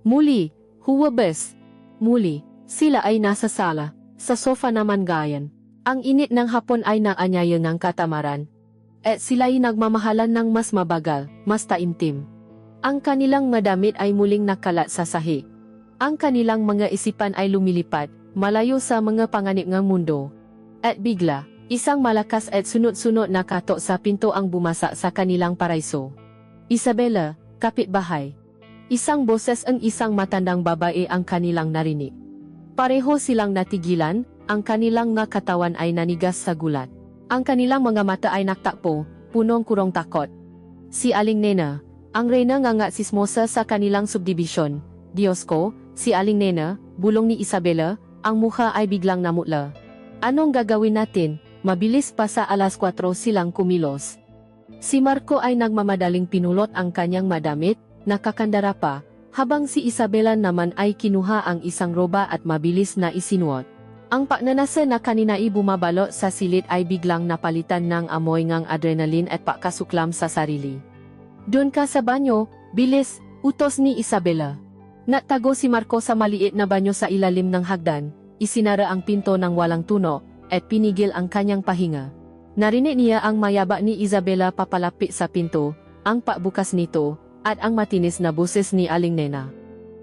Muli, Huwebes. Muli, sila ay nasa sala, sa sofa naman gayan. Ang init ng hapon ay naanyaya ng katamaran. At sila ay nagmamahalan ng mas mabagal, mas taimtim. Ang kanilang madamit ay muling nakalat sa sahig. Ang kanilang mga isipan ay lumilipad, malayo sa mga panganib ng mundo. At bigla, isang malakas at sunod-sunod na katok sa pinto ang bumasa sa kanilang paraiso. Isabella, kapitbahay. Isang boses ang isang matandang babae ang kanilang narinig. Pareho silang natigilan, ang kanilang nga katawan ay nanigas sa gulat. Ang kanilang mga mata ay naktakpo, punong-kurong takot. Si Aling Nena, ang reyna nga sismosa sa kanilang subdibisyon. Diyos ko, si Aling Nena, bulong ni Isabella, ang mukha ay biglang namutla. Anong gagawin natin? Mabilis pa sa 4:00 silang kumilos. Si Marco ay nagmamadaling pinulot ang kanyang madamit, nakakandara pa, habang si Isabella naman ay kinuha ang isang roba at mabilis na isinuot. Ang pagnanasa na kanina ay bumabalot sa silid ay biglang napalitan ng amoy ng adrenaline at pakasuklam sa sarili. Doon ka sa banyo, bilis, utos ni Isabella. Natago si Marco sa maliit na banyo sa ilalim ng hagdan, isinara ang pinto ng walang tuno, at pinigil ang kanyang pahinga. Narinig niya ang mayaba ni Isabella papalapit sa pinto, ang pagbukas nito, at ang matinis na boses ni Aling Nena.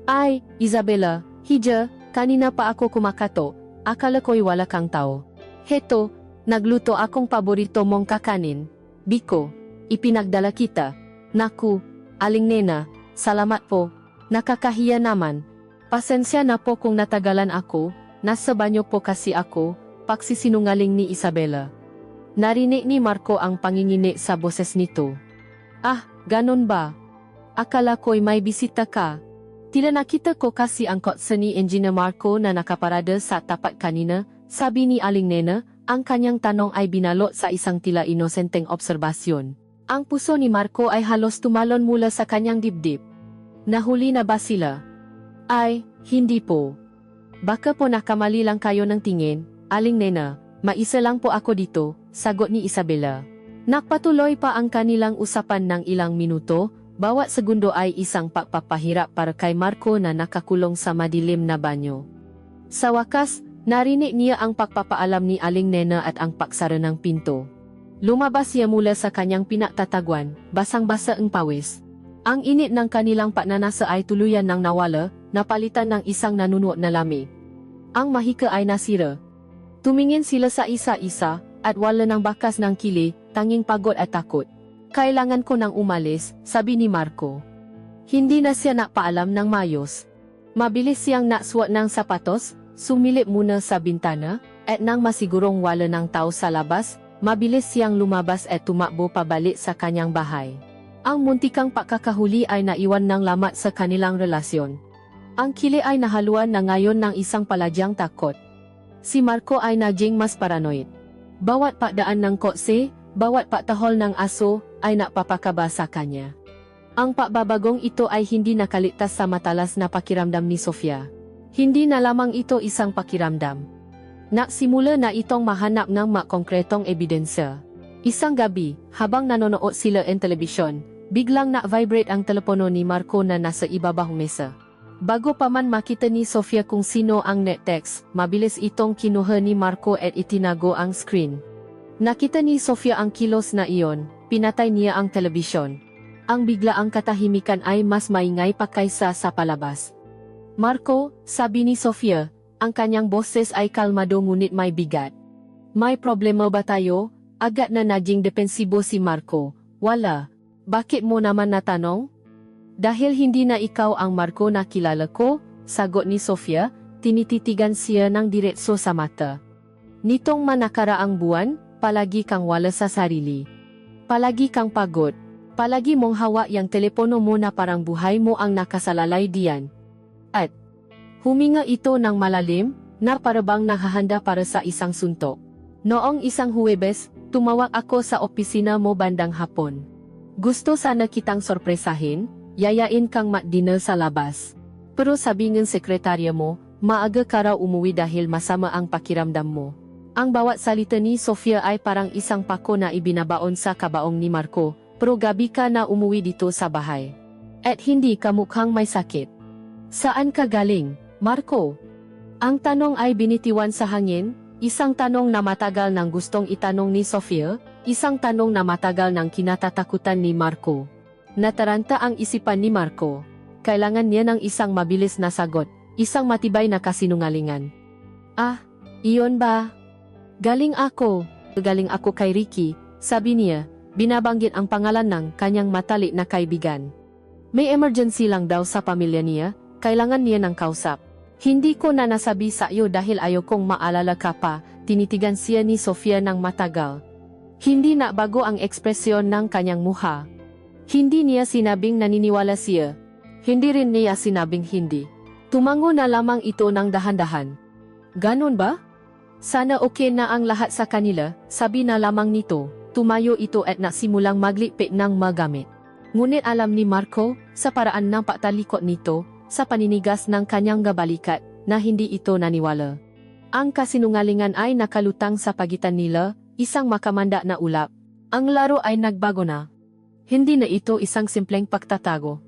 Ay, Isabella, hija, kanina pa ako kumakato, akala ko'y wala kang tao. Heto, nagluto akong paborito mong kakanin. Biko, ipinagdala kita. Naku, Aling Nena, salamat po, nakakahiya naman. Pasensya na po kung natagalan ako, nasa banyo po kasi ako, pagsisinungaling ni Isabella. Narinig ni Marco ang pangingini sa boses nito. Ah, ganon ba? Akala ko'y may bisita ka. Tila nakita ko kasi ang kotse ni Engineer Marco na nakaparada sa tapat kanina, sabi ni Aling Nena, ang kanyang tanong ay binalot sa isang tila inosenteng obserbasyon. Ang puso ni Marco ay halos tumalon mula sa kanyang dibdib. Nahuli na ba sila? Ay, hindi po. Baka po nakamali lang kayo ng tingin, Aling Nena, maisa lang po ako dito, sagot ni Isabella. Nakpatuloy pa ang kanilang usapan ng ilang minuto, bawat segundo ay isang pagpapahirap para kay Marco na nakakulong sa madilim na banyo. Sa wakas, narinig niya ang pagpapaalam ni Aling Nena at ang paksara ng pinto. Lumabas siya mula sa kanyang pinagtataguan, basang-basa ang pawis. Ang init ng kanilang pagnanasa ay tuluyan ng nawala, napalitan ng isang nanunuot na lamig. Ang mahika ay nasira. Tumingin sila sa isa-isa, at wala ng bakas ng kili, tanging pagod at takot. Kailangan ko nang umalis, sabi ni Marco. Hindi na siya nakpaalam ng mayos. Mabilis siyang naksuot ng sapatos, sumilip muna sa bintana, at nang masigurong wala ng tao sa labas, mabilis siyang lumabas at tumakbo pabalik sa kanyang bahay. Ang muntikang pagkakahuli ay naiwan ng lamat sa kanilang relasyon. Ang kili ay nahaluan na ngayon ng isang paladyang takot. Si Marco ay naging mas paranoid. Bawat pagdaan ng kotse, bawat patahol ng aso, ay napapakaba sa kanya. Ang pagbabagong ito ay hindi nakaligtas sa matalas na pakiramdam ni Sofia. Hindi na lamang ito isang pakiramdam. Nagsimula na itong mahanap ng makongkretong ebidensya. Isang gabi, habang nanonood sila ng telebisyon, biglang na-vibrate ang telepono ni Marco na nasa ibabang mesa. Bago pa man makita ni Sofia kung sino ang net-text, mabilis itong kinuha ni Marco at itinago ang screen. Nakita ni Sofia ang kilos na iyon, pinatay niya ang telebisyon. Ang biglaang katahimikan ay mas maingay pa kaysa sa palabas. Marco, sabi ni Sofia, ang kanyang boses ay kalmado ngunit may bigat. May problema ba tayo? Agad na naging depensibo si Marco. Wala. Bakit mo naman natanong? Dahil hindi na ikaw ang Marco na kilala ko, sagot ni Sofia, tinititigan siya ng diretso sa mata. Nitong manakaraang buwan, palagi kang wala sa sarili. Palagi kang pagod. Palagi mong hawak yung telepono mo na parang buhay mo ang nakasalalay diyan. At huminga ito ng malalim, na parabang naghahanda para sa isang suntok. Noong isang Huwebes, tumawag ako sa opisina mo bandang hapon. Gusto sana kitang sorpresahin, yayain kang mag-dinner sa labas. Pero sabi ng sekretarya mo, maaga ka raw umuwi dahil masama ang pakiramdam mo. Ang bawat salita ni Sofia ay parang isang pako na ibinabaon sa kabaong ni Marco, pero gabi ka na umuwi dito sa bahay. At hindi ka mukhang may sakit. Saan ka galing, Marco? Ang tanong ay binitiwan sa hangin, isang tanong na matagal nang gustong itanong ni Sofia, isang tanong na matagal nang kinatatakutan ni Marco. Nataranta ang isipan ni Marco. Kailangan niya ng isang mabilis na sagot, isang matibay na kasinungalingan. Ah, iyon ba? Galing ako kay Ricky, sabi niya, binabanggit ang pangalan ng kanyang matalik na kaibigan. May emergency lang daw sa pamilya niya, kailangan niya ng kausap. Hindi ko na nasabi sa iyo dahil ayokong maalala ka pa, tinitigan siya ni Sofia ng matagal. Hindi na bago ang ekspresyon ng kanyang mukha. Hindi niya sinabing naniniwala siya. Hindi rin niya sinabing hindi. Tumango na lamang ito ng dahan-dahan. Ganon ba? Sana okay na ang lahat sa kanila, sabi na lamang nito. Tumayo ito at nasimulang maglipit ng magamit. Ngunit alam ni Marco, sa paraan ng pagtalikot nito, sa paninigas ng kanyang gabalikat, na hindi ito naniwala. Ang kasinungalingan ay nakalutang sa pagitan nila, isang makamanda na ulap. Ang laro ay nagbago na. Hindi na ito isang simpleng pagtatago.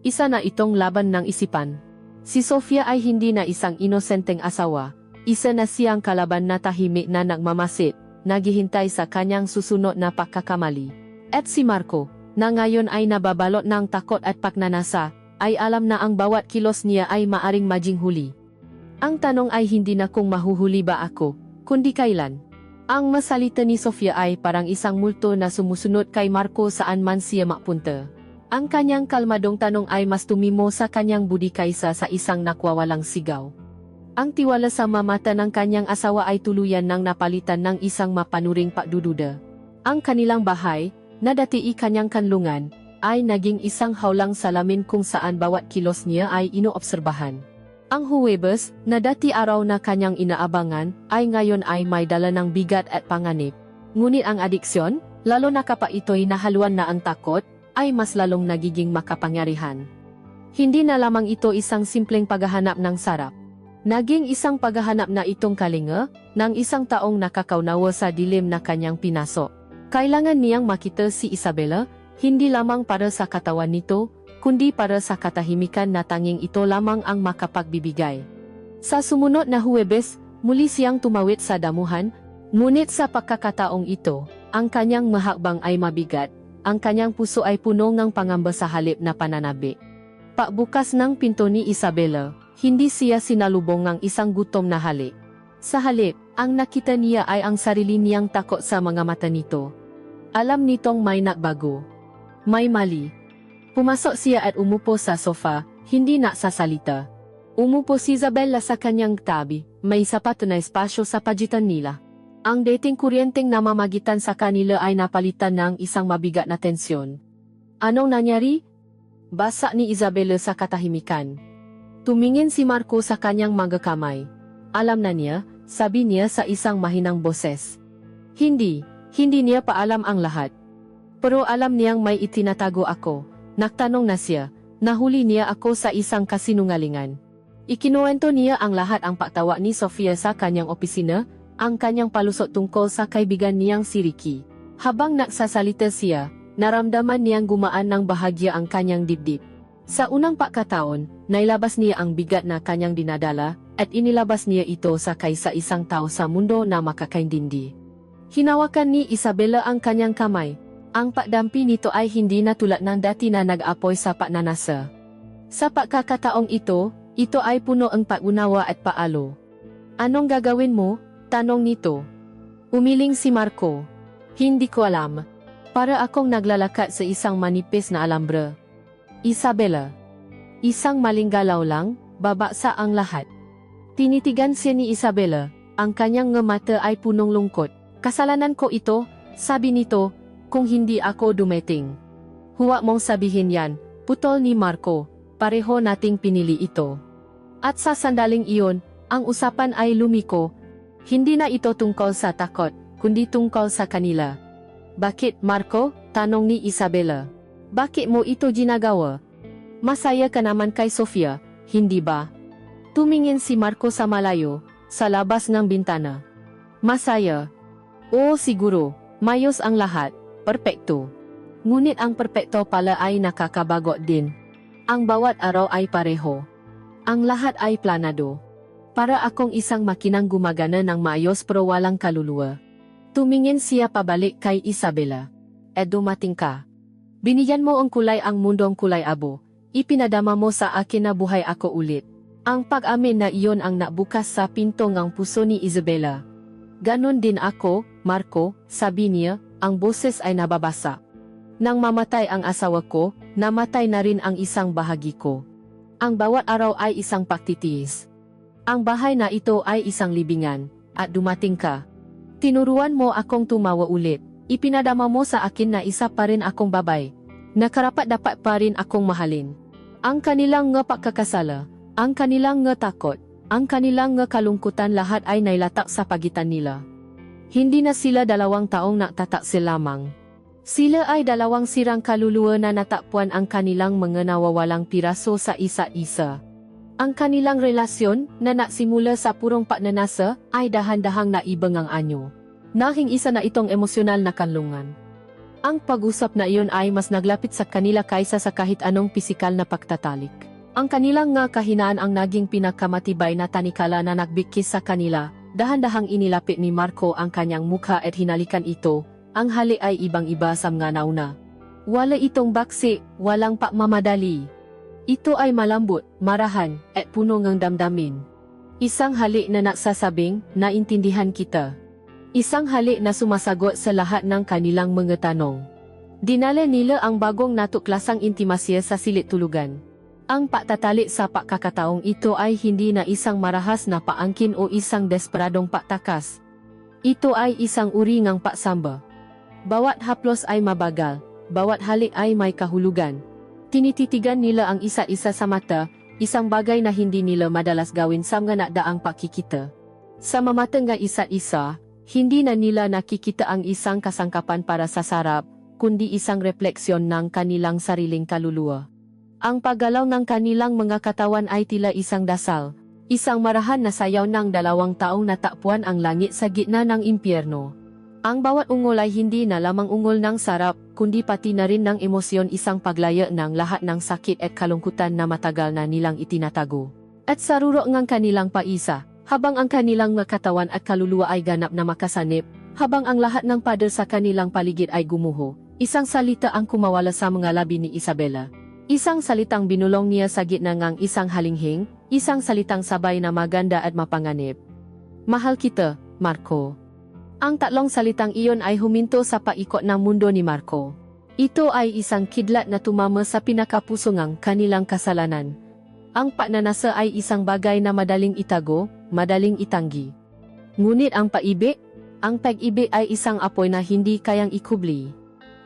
Isa na itong laban ng isipan. Si Sofia ay hindi na isang inosenteng asawa. Isa na siyang kalaban na tahimik na nagmamasid, naghihintay sa kanyang susunod na pagkakamali. At si Marco, na ngayon ay nababalot ng takot at pagnanasa, ay alam na ang bawat kilos niya ay maaring maging huli. Ang tanong ay hindi na kung mahuhuli ba ako, kundi kailan. Ang masalita ni Sofia ay parang isang multo na sumusunod kay Marco saan man siya mapunta. Ang kanyang kalmadong tanong ay mas tumimo sa kanyang budi kaysa sa isang nakwawalang sigaw. Ang tiwala sa mamata ng kanyang asawa ay tuluyan nang napalitan ng isang mapanuring pagdududa. Ang kanilang bahay, na dati kanyang kanlungan, ay naging isang hawlang salamin kung saan bawat kilos niya ay inoobserbahan. Ang Huwebes, na dati araw na kanyang inaabangan, ay ngayon ay may dala ng bigat at panganib. Ngunit ang adiksyon, lalo na kapag ito'y nahaluan na ang takot, ay mas lalong nagiging makapangyarihan. Hindi na lamang ito isang simpleng paghahanap ng sarap. Naging isang paghahanap na itong kalinga, ng isang taong nakakaunawa sa dilim na kanyang pinasok. Kailangan niyang makita si Isabela, hindi lamang para sa katawan nito, kundi para sa katahimikan na tanging ito lamang ang makapagbibigay. Sa sumunod na Huwebes, muli siyang tumawid sa damuhan, Ngunit sa pagkakataong ito, ang kanyang mahakbang ay mabigat, ang kanyang puso ay puno ng pangamba sa halip na pananabi. Pagbukas ng pinto ni Isabela, hindi siya sinalubong ng isang gutom na halik. Sa halip, ang nakita niya ay ang sarili niyang takot sa mga mata nito. Alam nitong may nagbago. May mali. Pumasok siya at umupo sa sofa, hindi nagsasalita. Umupo si Isabela sa kanyang tabi, may sapat na espasyo sa pagitan nila. Ang dating kuryenteng namamagitan sa kanila ay napalitan ng isang mabigat na tensyon. Anong nangyari? Basa ni Isabela sa katahimikan. Tumingin si Marco sa kanyang mga kamay. Alam na niya, sabi niya sa isang mahinang boses. Hindi niya pa alam ang lahat. Pero alam niyang may itinatago ako. Nagtanong na siya, nahuli niya ako sa isang kasinungalingan. Ikinuwento niya ang lahat ang pagtawa ni Sofia sa kanyang opisina, ang kanyang palusot tungkol sa kaibigan niyang si Ricky. Habang nagsasalita siya, naramdaman niyang gumaan ng bahagya ang kanyang dibdib. Sa unang pagkataon, nailabas niya ang bigat na kanyang dinadala, at inilabas niya ito sa isang tao sa mundo na makakaintindi. Hinawakan ni Isabela ang kanyang kamay. Ang pagdampi nito ay hindi na tulad ng dati na nag-apoy sa pagnanasa. Sa pagkakataong ito ay puno ang pag-unawa at paalo. Anong gagawin mo? Tanong nito. Umiling si Marco. Hindi ko alam. Para akong naglalakad sa isang manipis na alambre. Isabela. Isang maling galaw lang, babaksa ang lahat. Tinitigan siya ni Isabela, ang kanyang mata ay punong lungkot. Kasalanan ko ito, sabi nito, kung hindi ako dumating. Huwag mong sabihin yan, putol ni Marco, pareho nating pinili ito. At sa sandaling iyon, ang usapan ay lumiko. Hindi na ito tungkol sa takot, kundi tungkol sa kanila. Bakit, Marco? Tanong ni Isabela. Bakit mo ito ginagawa? Masaya ka naman kay Sofia, hindi ba? Tumingin si Marco sa malayo, sa labas ng bintana. Masaya. Oo siguro, mayos ang lahat, perpekto. Ngunit ang perpekto pala ay nakakabagot din. Ang bawat araw ay pareho. Ang lahat ay planado. Para akong isang makinang gumagana ng maayos pero walang kaluluwa. Tumingin siya pabalik kay Isabela. Dumating ka. Binigyan mo ang kulay ang mundong kulay abo. Ipinadama mo sa akin na buhay ako ulit. Ang pag-amin na iyon ang nabukas sa pinto ng puso ni Isabela. Ganon din ako, Marco, sabi niya, ang boses ay nababasa. Nang mamatay ang asawa ko, namatay na rin ang isang bahagi ko. Ang bawat araw ay isang pagtitiis. Ang bahay na ito ay isang libingan, at dumating ka. Tinuruan mo akong tumawa ulit, ipinadama mo sa akin na isa pa rin akong babay. Nakarapat-dapat pa rin akong mahalin. Ang kanilang pagkakasala, ang kanilang takot, ang kanilang kalungkutan lahat ay nailatak sa pagitan nila. Hindi na sila 2 taong nagtataksil lamang. Sila ay 2 sirang kaluluwa na natakpuan ang kanilang mga nawawalang piraso sa isa't isa. Ang kanilang relasyon, na nagsimula sa purong pagnanasa, ay dahan-dahang naibang ang anyo. Naging isa na itong emosyonal na kanlungan. Ang pag-usap na iyon ay mas naglapit sa kanila kaysa sa kahit anong pisikal na pagtatalik. Ang kanilang kahinaan ang naging pinakamatibay na tanikala na nagbikis sa kanila. Dahan-dahang inilapit ni Marco ang kanyang mukha at hinalikan ito. Ang halik ay ibang-iba sa mga nauna. Wala itong baksi, walang pagmamadali. Ito ay malambot, marahan, at puno ng damdamin. Isang halik na nagsasabing, naintindihan kita. Isang halik na sumasagot sa lahat ng kanilang mga tanong. Dinala nila ang bagong natuklasang intimasya sa silid tulugan. Ang pagtatalik sa pagkakataong ito ay hindi na isang marahas na paangkin o isang desperadong pagtakas. Ito ay isang uri ng pagsamba. Bawat haplos ay mabagal, bawat halik ay may kahulugan. Tinititigan nila ang isa't isa sa mata, isang bagay na hindi nila madalas gawin sa mga nakdaang pakikita. Sa mamatang isa't isa, hindi na nila nakikita ang isang kasangkapan para sa sarap, kundi isang refleksyon ng kanilang sariling kaluluwa. Ang paggalaw ng kanilang mga katawan ay tila isang dasal, isang marahan na sayaw ng 2 taong natakpuan ang langit sa gitna ng impyerno. Ang bawat ungol ay hindi na lamang ungol ng sarap, kundi pati na rin ng emosyon, isang paglaya ng lahat ng sakit at kalungkutan na matagal na nilang itinatago. At sa rurok ng kanilang paisa, Habang ang kanilang mga katawan at kaluluwa ay ganap na makasanip, habang ang lahat ng pader sa kanilang paligid ay gumuho, isang salita ang kumawala sa mga labi ni Isabela. Isang salitang binulong niya sa gitna ng isang halinghing, isang salitang sabay na maganda at mapanganib. Mahal kita, Marco. Ang tatlong salitang iyon ay huminto sa paikot ng mundo ni Marco. Ito ay isang kidlat na tumama sa pinakapuso ng kanilang kasalanan. Ang pagnanasa ay isang bagay na madaling itago, madaling itanggi. Ngunit ang pag-ibig ay isang apoy na hindi kayang ikubli.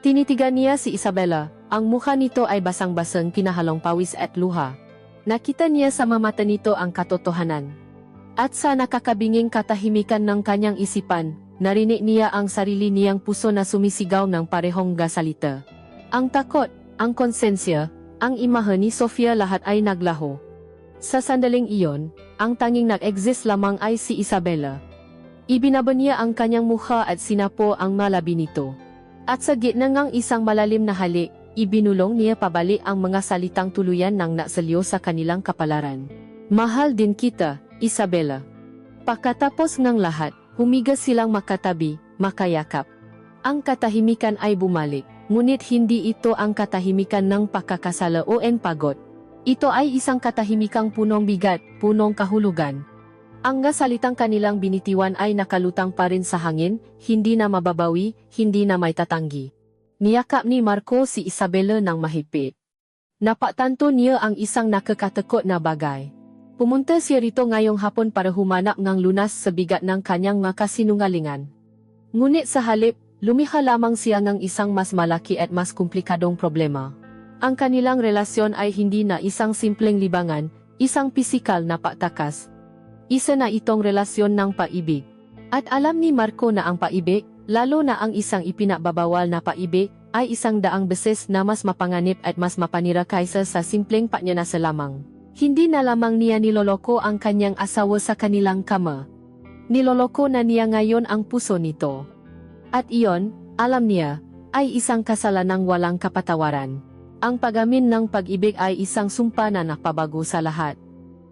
Tinitigan niya si Isabela, ang mukha nito ay basang-basang pinahalong pawis at luha. Nakita niya sa mata nito ang katotohanan. At sa nakakabinging katahimikan ng kanyang isipan, narinig niya ang sarili niyang puso na sumisigaw ng parehong gasalita. Ang takot, ang konsensya, ang imahe ni Sofia lahat ay naglaho. Sa sandaling iyon, ang tanging nag-exist lamang ay si Isabela. Ibinaba niya ang kanyang mukha at sinapo ang malabi nito. At sa gitna ng isang malalim na halik, ibinulong niya pabalik ang mga salitang tuluyan ng nasalyo sa kanilang kapalaran. Mahal din kita, Isabela. Pagkatapos ng lahat, humigas silang makatabi, makayakap. Ang katahimikan ay bumalik, ngunit hindi ito ang katahimikan ng pagkakasala o pagod. Ito ay isang katahimikang punong bigat, punong kahulugan. Ang salitang kanilang binitiwan ay nakalutang pa rin sa hangin, hindi na mababawi, hindi na may tatanggi. Niyakap ni Marco si Isabela ng mahigpit. Napatanto niya ang isang nakakatakot na bagay. Pumunta siya rito ngayong hapon para humanap ng lunas sa bigat ng kanyang mga kasinungalingan. Ngunit sa halip, lumikha lamang siya ng isang mas malaki at mas komplikadong problema. Ang kanilang relasyon ay hindi na isang simpleng libangan, isang pisikal na pagtakas. Isa na itong relasyon ng paibig. At alam ni Marco na ang paibig, lalo na ang isang ipinababawal na paibig, ay isang daang beses na mas mapanganib at mas mapanira kaysa sa simpleng pagnanasa lamang. Hindi na lamang niya niloloko ang kanyang asawa sa kanilang kama. Niloloko na niya ngayon ang puso nito. At iyon, alam niya, ay isang kasalanang walang kapatawaran. Ang pagamin ng pag-ibig ay isang sumpa na napabago sa lahat.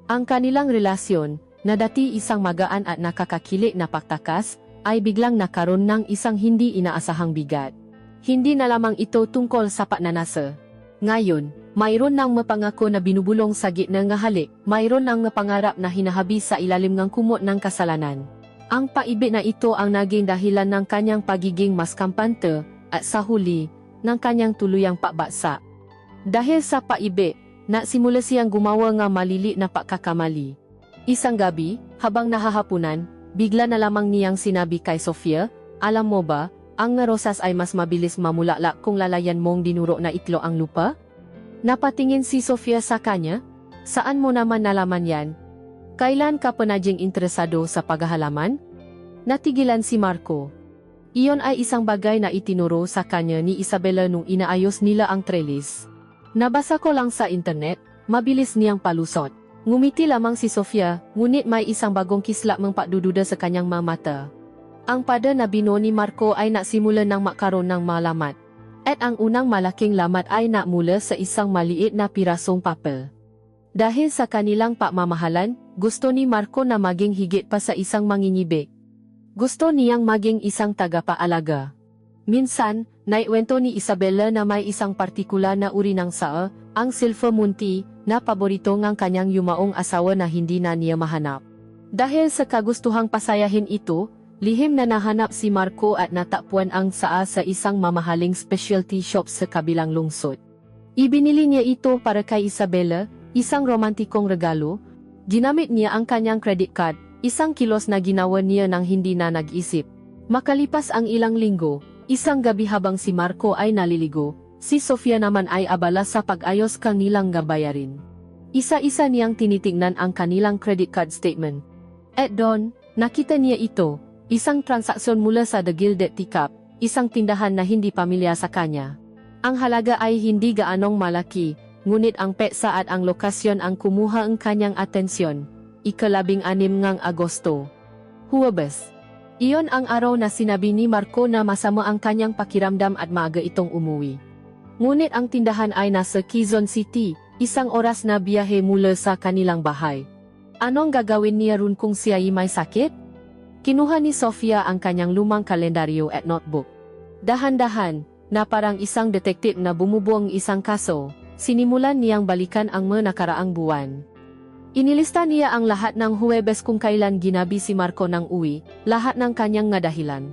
Ang kanilang relasyon, na dati isang magaan at nakakakilig na pagtakas, ay biglang nakaroon ng isang hindi inaasahang bigat. Hindi na lamang ito tungkol sa pagnanasa. Ngayon, mayroon ng mapangako na binubulong sa gitna ng halik, mayroon ng mapangarap na hinahabi sa ilalim ng kumot ng kasalanan. Ang paibig na ito ang naging dahilan ng kanyang pagiging mas kampante, at sa huli, ng kanyang tuluyang pagbagsak. Dahil sa paibig, nasimula siyang gumawa ng maliliit na pagkakamali. Isang gabi, habang nahahapunan, bigla na lamang niyang sinabi kay Sofia, alam mo ba, ang rosas ay mas mabilis mamulaklak kung lalayan mong dinuro na itlo ang lupa? Napatingin si Sofia sa kanya, saan mo naman nalaman yan? Kailan ka pa nadyang interesado sa paghahalaman? Natigilan si Marco. Iyon ay isang bagay na itinuro sa kanya ni Isabela nung inaayos nila ang trellis. Nabasa ko lang sa internet, mabilis niyang palusot. Ngumiti lamang si Sofia, ngunit may isang bagong kislap ng pagdududa sa kanyang mga mata. Ang pada na bino ni Marco ay nasimula ng makaroon ng malamat. At ang unang malaking lamat ay namula sa isang maliit na pirasong papel. Dahil sa kanilang pagmamahalan, gusto ni Marco na maging higit pa sa isang manginibig. Gusto niyang maging isang tagapaalaga. Minsan, naikwento ni Isabela na may isang partikular na uri ng saa, ang silver munti, na paborito ng kanyang yumaong asawa na hindi na niya mahanap. Dahil sa kagustuhang pasayahin ito, lihim na nahanap si Marco at natapwan ang saa sa isang mamahaling specialty shop sa kabilang lungsod. Ibinili niya ito para kay Isabela, isang romantikong regalo. Ginamit niya ang kanyang credit card, isang kilos na ginawa niya nang hindi na nag-isip. Makalipas ang ilang linggo, isang gabi habang si Marco ay naliligo, si Sofia naman ay abala sa pag-ayos kanilang gabayarin. Isa-isa niyang tinitingnan ang kanilang credit card statement. At doon, nakita niya ito, isang transaksyon mula sa The Gilded Teacup, isang tindahan na hindi pamilya sa kanya. Ang halaga ay hindi gaanong malaki, ngunit ang petsa at ang lokasyon ang kumuha ang kanyang atensyon. Ika-16 ng Agosto. Huwebes. Iyon ang araw na sinabi ni Marco na masama ang kanyang pakiramdam at maaga itong umuwi. Ngunit ang tindahan ay nasa Quezon City, isang oras na biyahe mula sa kanilang bahay. Anong gagawin niya ron kung siya ay may sakit? Kinuha ni Sofia ang kanyang lumang kalendaryo at notebook. Dahan-dahan, na parang isang detektif na bumubuong isang kaso, sinimulan niyang balikan ang mga nakaraang buwan. Inilista niya ang lahat ng Huwebes kung kailan ginabi si Marco ng uwi, lahat ng kanyang nga dahilan.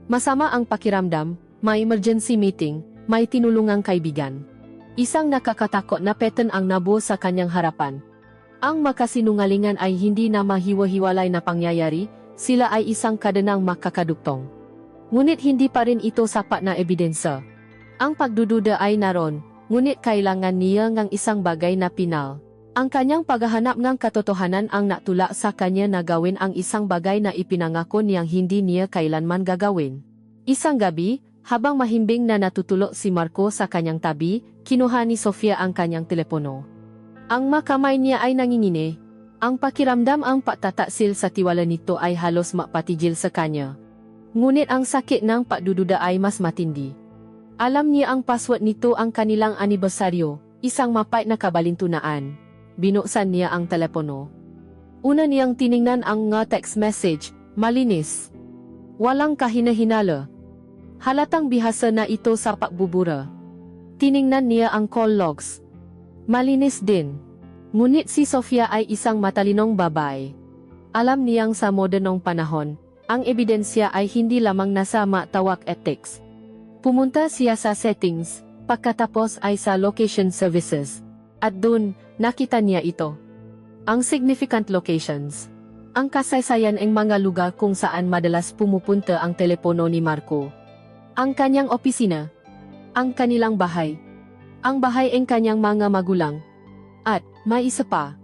Masama ang pakiramdam, may emergency meeting, may tinulungang kaibigan. Isang nakakatakot na pattern ang nabuo sa kanyang harapan. Ang makasinungalingan ay hindi na mahiwa-hiwalay na pangyayari, sila ay isang kadenang makakaduktong. Ngunit hindi pa rin ito sapat na ebidensya. Ang pagdududa ay naroon, ngunit kailangan niya ng isang bagay na pinal. Ang kanyang paghahanap ng katotohanan ang natulak sa kanya na gawin ang isang bagay na ipinangako niyang hindi niya kailanman gagawin. Isang gabi, habang mahimbing na natutulog si Marco sa kanyang tabi, kinuha ni Sofia ang kanyang telepono. Ang makamay niya ay nangingini. Ang pakiramdam ang pagtataksil sa tiwala nito ay halos mapatigil sa kanya. Ngunit ang sakit ng pagdududa ay mas matindi. Alam niya ang password nito ang kanilang anibersaryo, isang mapait na kabalintunaan. Binuksan niya ang telepono. Una niyang tiningnan ang nga text message, malinis. Walang kahina-hinala. Halatang bihasa na ito sa pagbubura. Tiningnan niya ang call logs. Malinis din. Ngunit si Sofia ay isang matalinong babae. Alam niyang sa modernong panahon, ang ebidensya ay hindi lamang nasa tawag at text. Pumunta siya sa settings, pagkatapos ay sa location services. At dun, nakita niya ito. Ang significant locations. Ang kasaysayan ng mga lugar kung saan madalas pumupunta ang telepono ni Marco. Ang kanyang opisina. Ang kanilang bahay. Ang bahay ng kanyang mga magulang. At, may isa pa.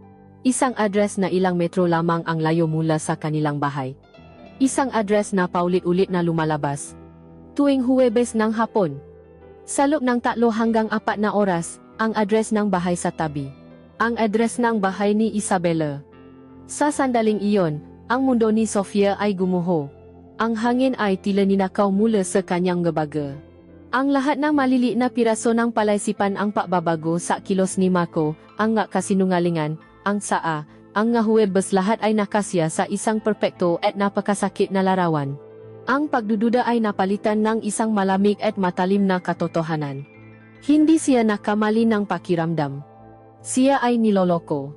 Isang address na ilang metro lamang ang layo mula sa kanilang bahay. Isang address na paulit-ulit na lumalabas. Tuwing Huwebes ng hapon. Sa loob ng 3 hanggang 4 na oras, ang address ng bahay sa tabi. Ang address ng bahay ni Isabela. Sa sandaling iyon, ang mundo ni Sofia ay gumuho. Ang hangin ay tila ninakaw mula sa kanyang gabaga. Ang lahat ng maliliit na piraso ng palaisipan ang pagbabago sa kilos ni Marco, ang nga kasinungalingan, ang saa, ang nga Huwebes lahat ay nakasya sa isang perpekto at napakasakit na larawan. Ang pagdududa ay napalitan ng isang malamig at matalim na katotohanan. Hindi siya nakamali ng pakiramdam. Siya ay niloloko.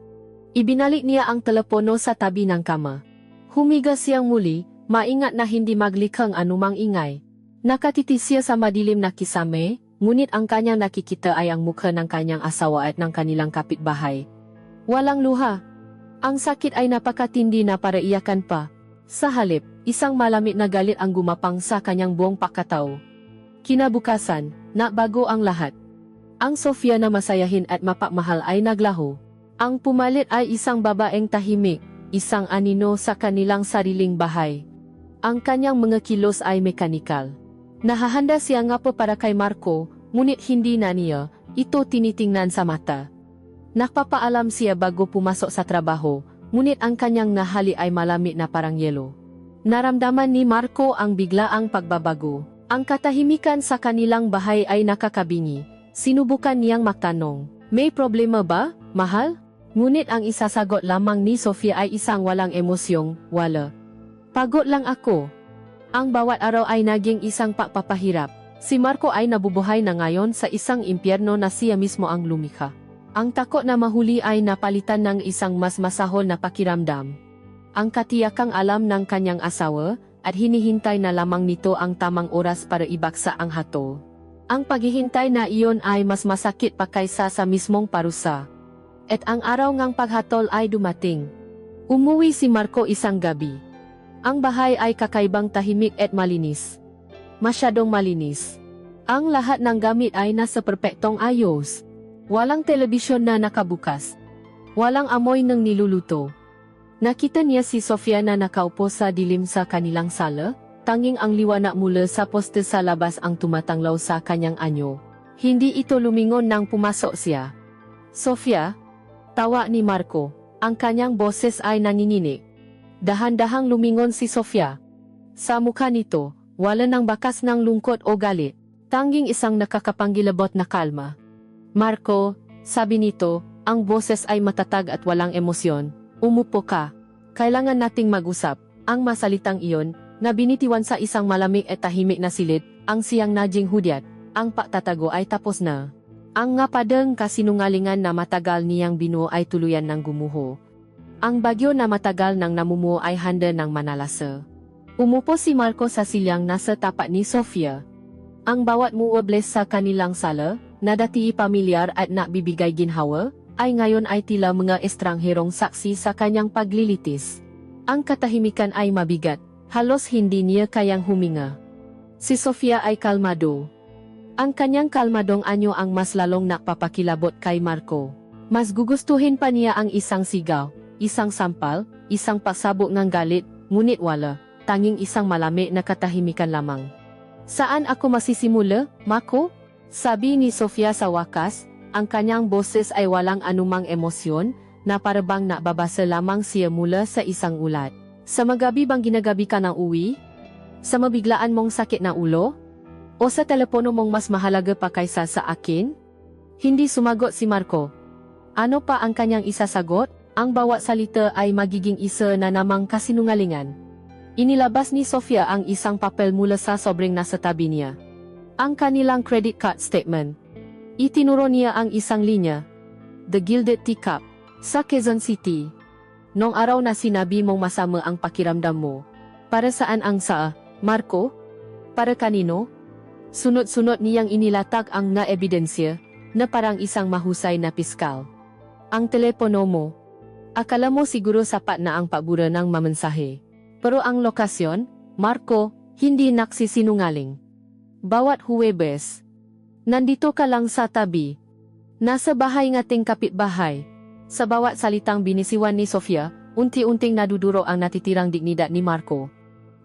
Ibinalik niya ang telepono sa tabi ng kama. Humiga siyang muli, maingat na hindi maglikhang anumang ingay. Nakatitis siya sa madilim na kisame, ngunit ang kanyang nakikita ay ang mukha ng kanyang asawa at ng kanilang kapitbahay. Walang luha. Ang sakit ay napakatindi na para iyakan pa. Sa halip, isang malamig na galit ang gumapang sa kanyang buong pakataw. Kinabukasan, nabago ang lahat. Ang Sofia na masayahin at mapagmahal ay naglaho. Ang pumalit ay isang babaeng tahimik, isang anino sa kanilang sariling bahay. Ang kanyang mga kilos ay mekanikal. Nahahanda siya nga po para kay Marco, ngunit hindi na niya ito tinitingnan sa mata. Nagpapaalam siya bago pumasok sa trabaho, ngunit ang kanyang nahali ay malamig na parang yelo. Naramdaman ni Marco ang biglaang pagbabago. Ang katahimikan sa kanilang bahay ay nakakabingi. Sinubukan niyang magtanong, "May problema ba, mahal?" Ngunit ang isasagot lamang ni Sofia ay isang walang emosyong, "Wala. Pagod lang ako." Ang bawat araw ay naging isang pagpapahirap. Si Marco ay nabubuhay na ngayon sa isang impyerno na siya mismo ang lumikha. Ang takot na mahuli ay napalitan ng isang mas masahol na pakiramdam. Ang katiyakang alam ng kanyang asawa, at hinihintay na lamang nito ang tamang oras para ibaksa ang hatol. Ang paghihintay na iyon ay mas masakit pa kaysa sa mismong parusa. At ang araw ngang paghatol ay dumating. Umuwi si Marco isang gabi. Ang bahay ay kakaibang tahimik at malinis. Masyadong malinis. Ang lahat ng gamit ay nasa perpektong ayos. Walang telebisyon na nakabukas. Walang amoy ng niluluto. Nakita niya si Sofia na nakaupo sa dilim sa kanilang sala, tanging ang liwanag mula sa poste sa labas ang tumatanglaw sa kanyang anyo. Hindi ito lumingon nang pumasok siya. "Sofia?" Tawa ni Marco. Ang kanyang boses ay nanginginig. Dahan-dahang lumingon si Sofia. Sa mukha nito, wala ng bakas ng lungkot o galit, tanging isang nakakapanggilabot na kalma. "Marco," sabi nito, ang boses ay matatag at walang emosyon, Umupo ka. Kailangan nating mag-usap. Ang masalitang iyon, na binitiwan sa isang malamig at tahimik na silid, ang siyang naging hudyat, ang pagtatago ay tapos na. Ang ngapadang kasinungalingan na matagal niyang binuo ay tuluyan ng gumuho. Ang bagyo na matagal nang namumuo ay handa ng manalasa. Umupo si Marco sa silyang nasa tapat ni Sofia. Ang bawat muwables sa kanilang sala, na dati pamilyar at nakbibigay ginhawa, ay ngayon ay tila mga estrangherong saksi sa kanyang paglilitis. Ang katahimikan ay mabigat, halos hindi niya kayang huminga. Si Sofia ay kalmado. Ang kanyang kalmadong anyo ang mas lalong nakpapakilabot kay Marco. Mas gugustuhin pa niya ang isang sigaw, isang sampal, isang pasabog ng galit, ngunit wala, tanging isang malamig na katahimikan lamang. Saan ako masisimula, Marco? Sabi ni Sofia sa wakas, ang kanyang boses ay walang anumang emosyon, na parabang nakbabasa lamang siya mula sa isang ulat. Sa magabi bang ginagabi ka ng uwi? Sa mabiglaan mong sakit na ulo? O sa telepono mong mas mahalaga pa kaysa sa akin? Hindi sumagot si Marco. Ano pa ang kanyang isasagot? Ang bawat salita ay magiging isa na namang kasinungalingan. Inilabas ni Sofia ang isang papel mula sa sobrang nasa tabi niya. Ang kanilang credit card statement. Itinuro niya ang isang linya. The Gilded Teacup. Sa Quezon City. Nung araw na sinabi mong masama ang pakiramdam mo. Para saan ang saa, Marco? Para kanino? Sunod-sunod niyang inilatag ang na-ebidensya, na parang isang mahusay na piskal. Ang telepono mo. Akala mo siguro sapat na ang pagbura ng mamensahe. Pero ang lokasyon, Marco, hindi nagsisinungaling. Bawat Huwebes. Nandito ka lang sa tabi. Nasa bahay ngating kapitbahay. Sa bawat salitang binisiwan ni Sofia, unti-unting naduduro ang natitirang dignidad ni Marco.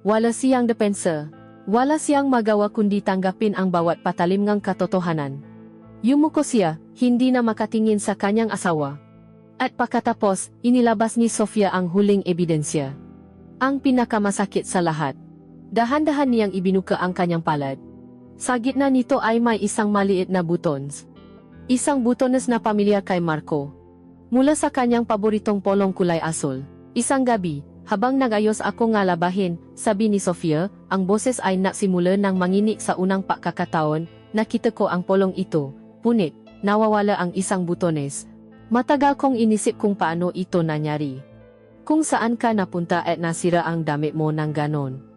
Wala siyang depensa. Wala siyang magawa kundi tanggapin ang bawat patalim ng katotohanan. Yumuko siya, hindi na makatingin sa kanyang asawa. At pagkatapos, inilabas ni Sofia ang huling ebidensya. Ang pinakamasakit sa lahat. Dahan-dahan niyang ibinuka ang kanyang palad. Sa gitna nito ay may isang maliit na buttons. Isang butones na pamilyar kay Marco. Mula sa kanyang paboritong polong kulay asul. Isang gabi, habang nagayos ako nga labahin, sabi ni Sofia, ang boses ay nagsimula ng manginig sa unang pagkakataon, nakita ko ang polong ito, punit, nawawala ang isang butones. Matagal kong inisip kung paano ito nangyari. Kung saan ka napunta at nasira ang damit mo ng ganon.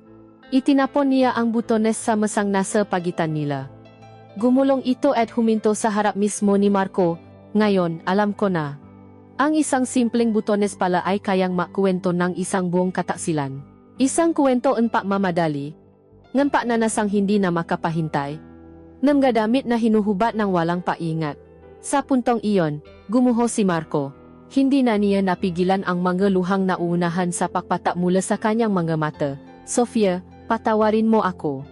Itinapon niya ang butones sa masang nasa pagitan nila. Gumulong ito at huminto sa harap mismo ni Marco. Ngayon, alam ko na. Ang isang simpleng butones pala ay kayang makuwento ng isang buong kataksilan. Isang kwento pa mamadali. Ngampa na nasang hindi na makapahintay. Namgadamit na hinuhubat ng walang paingat. Sa puntong iyon, gumuho si Marco. Hindi na niya napigilan ang mga luhang nauunahan sa pagpatak mula sa kanyang mga mata. Sofia, patawarin mo ako.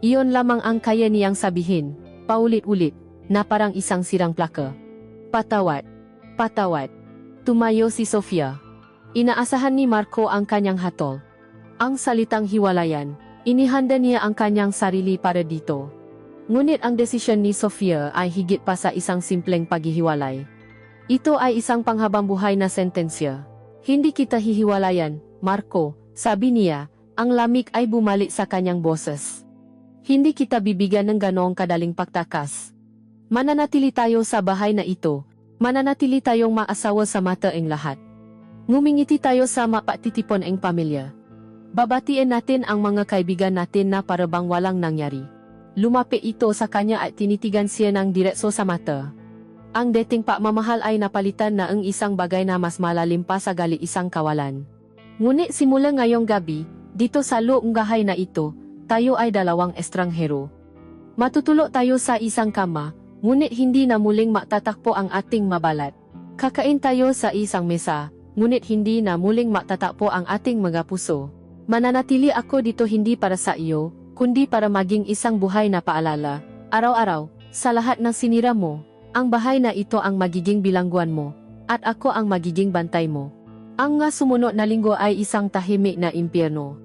Iyon lamang ang kaya niyang sabihin, paulit-ulit, na parang isang sirang plaka. Patawad. Patawad. Tumayo si Sofia. Inaasahan ni Marco ang kanyang hatol. Ang salitang hiwalayan, inihanda niya ang kanyang sarili para dito. Ngunit ang desisyon ni Sofia ay higit pa sa isang simpleng paghihiwalay. Ito ay isang panghabang buhay na sentensya. Hindi kita hihiwalayan, Marco, sabi niya, ang lamig ay bumalik sa kanyang boses. Hindi kita bibigyan ng ganong kadaling pagtakas. Mananatili tayo sa bahay na ito. Mananatili tayong maasawa sa mata ang lahat. Ngumingiti tayo sa mapatitipon ang pamilya. Babatiin natin ang mga kaibigan natin na parabang walang nangyari. Lumapit ito sa kanya at tinitigan siya ng diretso sa mata. Ang dating pagmamahal ay napalitan na ang isang bagay na mas malalim pa sa gali isang kawalan. Ngunit simula ngayong gabi, dito sa loob bahay na ito, tayo ay dalawang estranghero. Matutulog tayo sa isang kama, ngunit hindi na muling matatakpo ang ating mabalat. Kakain tayo sa isang mesa, ngunit hindi na muling matatakpo ang ating mga puso. Mananatili ako dito hindi para sa iyo, kundi para maging isang buhay na paalala. Araw-araw, sa lahat ng sinira mo, ang bahay na ito ang magiging bilangguan mo, at ako ang magiging bantay mo. Ang nga sumunod na linggo ay isang tahimik na impyerno.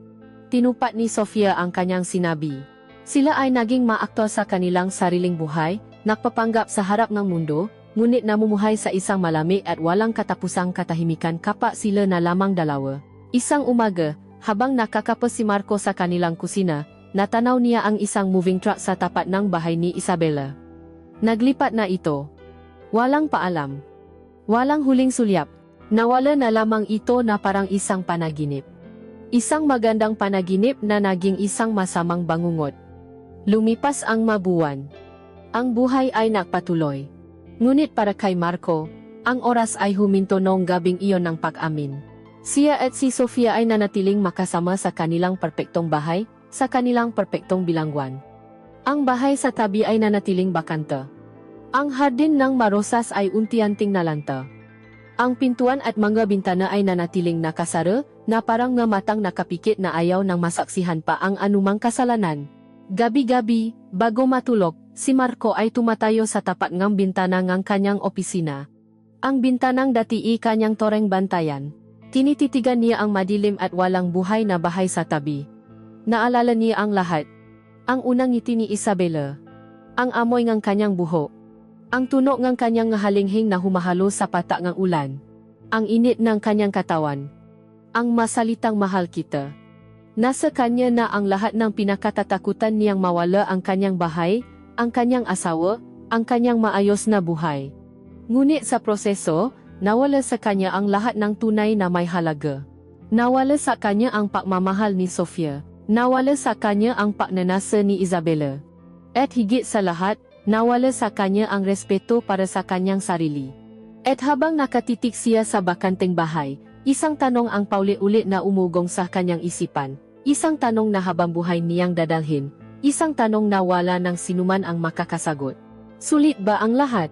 Tinupat ni Sofia ang kanyang sinabi. Sila ay naging maaktor sa kanilang sariling buhay, nagpapanggap sa harap ng mundo, ngunit namumuhay sa isang malamig at walang katapusang katahimikan kapag sila na lamang dalawa. Isang umaga, habang nakakapa si Marco sa kanilang kusina, natanaw niya ang isang moving truck sa tapat ng bahay ni Isabela. Naglipat na ito. Walang paalam. Walang huling sulyap. Nawala na lamang ito na parang isang panaginip. Isang magandang panaginip na naging isang masamang bangungot. Lumipas ang mabuwan. Ang buhay ay nagpatuloy. Ngunit para kay Marco, ang oras ay huminto noong gabing iyon ng pag-amin. Siya at si Sofia ay nanatiling makasama sa kanilang perpektong bahay, sa kanilang perpektong bilangguan. Ang bahay sa tabi ay nanatiling bakante. Ang hardin ng marosas ay unti-unting nalanta. Ang pintuan at mga bintana ay nanatiling nakasara, na parang nga matang nakapikit na ayaw nang masaksihan pa ang anumang kasalanan. Gabi-gabi, bago matulog, si Marco ay tumatayo sa tapat ng bintana ng kanyang opisina. Ang bintanang dati kanyang toreng bantayan. Tinititigan niya ang madilim at walang buhay na bahay sa tabi. Naalala niya ang lahat. Ang unang ngiti ni Isabela. Ang amoy ng kanyang buhok. Ang tunog ng kanyang halinghing na humahalo sa patak ng ulan. Ang init ng kanyang katawan. Ang masalitang mahal kita. Nasa kanya na ang lahat ng pinakatatakutan niyang mawala ang kanyang bahay, ang kanyang asawa, ang kanyang maayos na buhay. Ngunit sa proseso, nawala sa kanya ang lahat ng tunay na may halaga. Nawala sa kanya ang pagmamahal ni Sofia. Nawala sa kanya ang pagnanasa ni Isabela. At higit sa lahat, nawala sa kanya ang respeto para sa kanyang sarili. At habang nakatitik siya sa bakanteng bahay, isang tanong ang paulit-ulit na umugong sa kanyang isipan. Isang tanong na habang buhay niyang dadalhin. Isang tanong na wala ng sinuman ang makakasagot. Sulit ba ang lahat?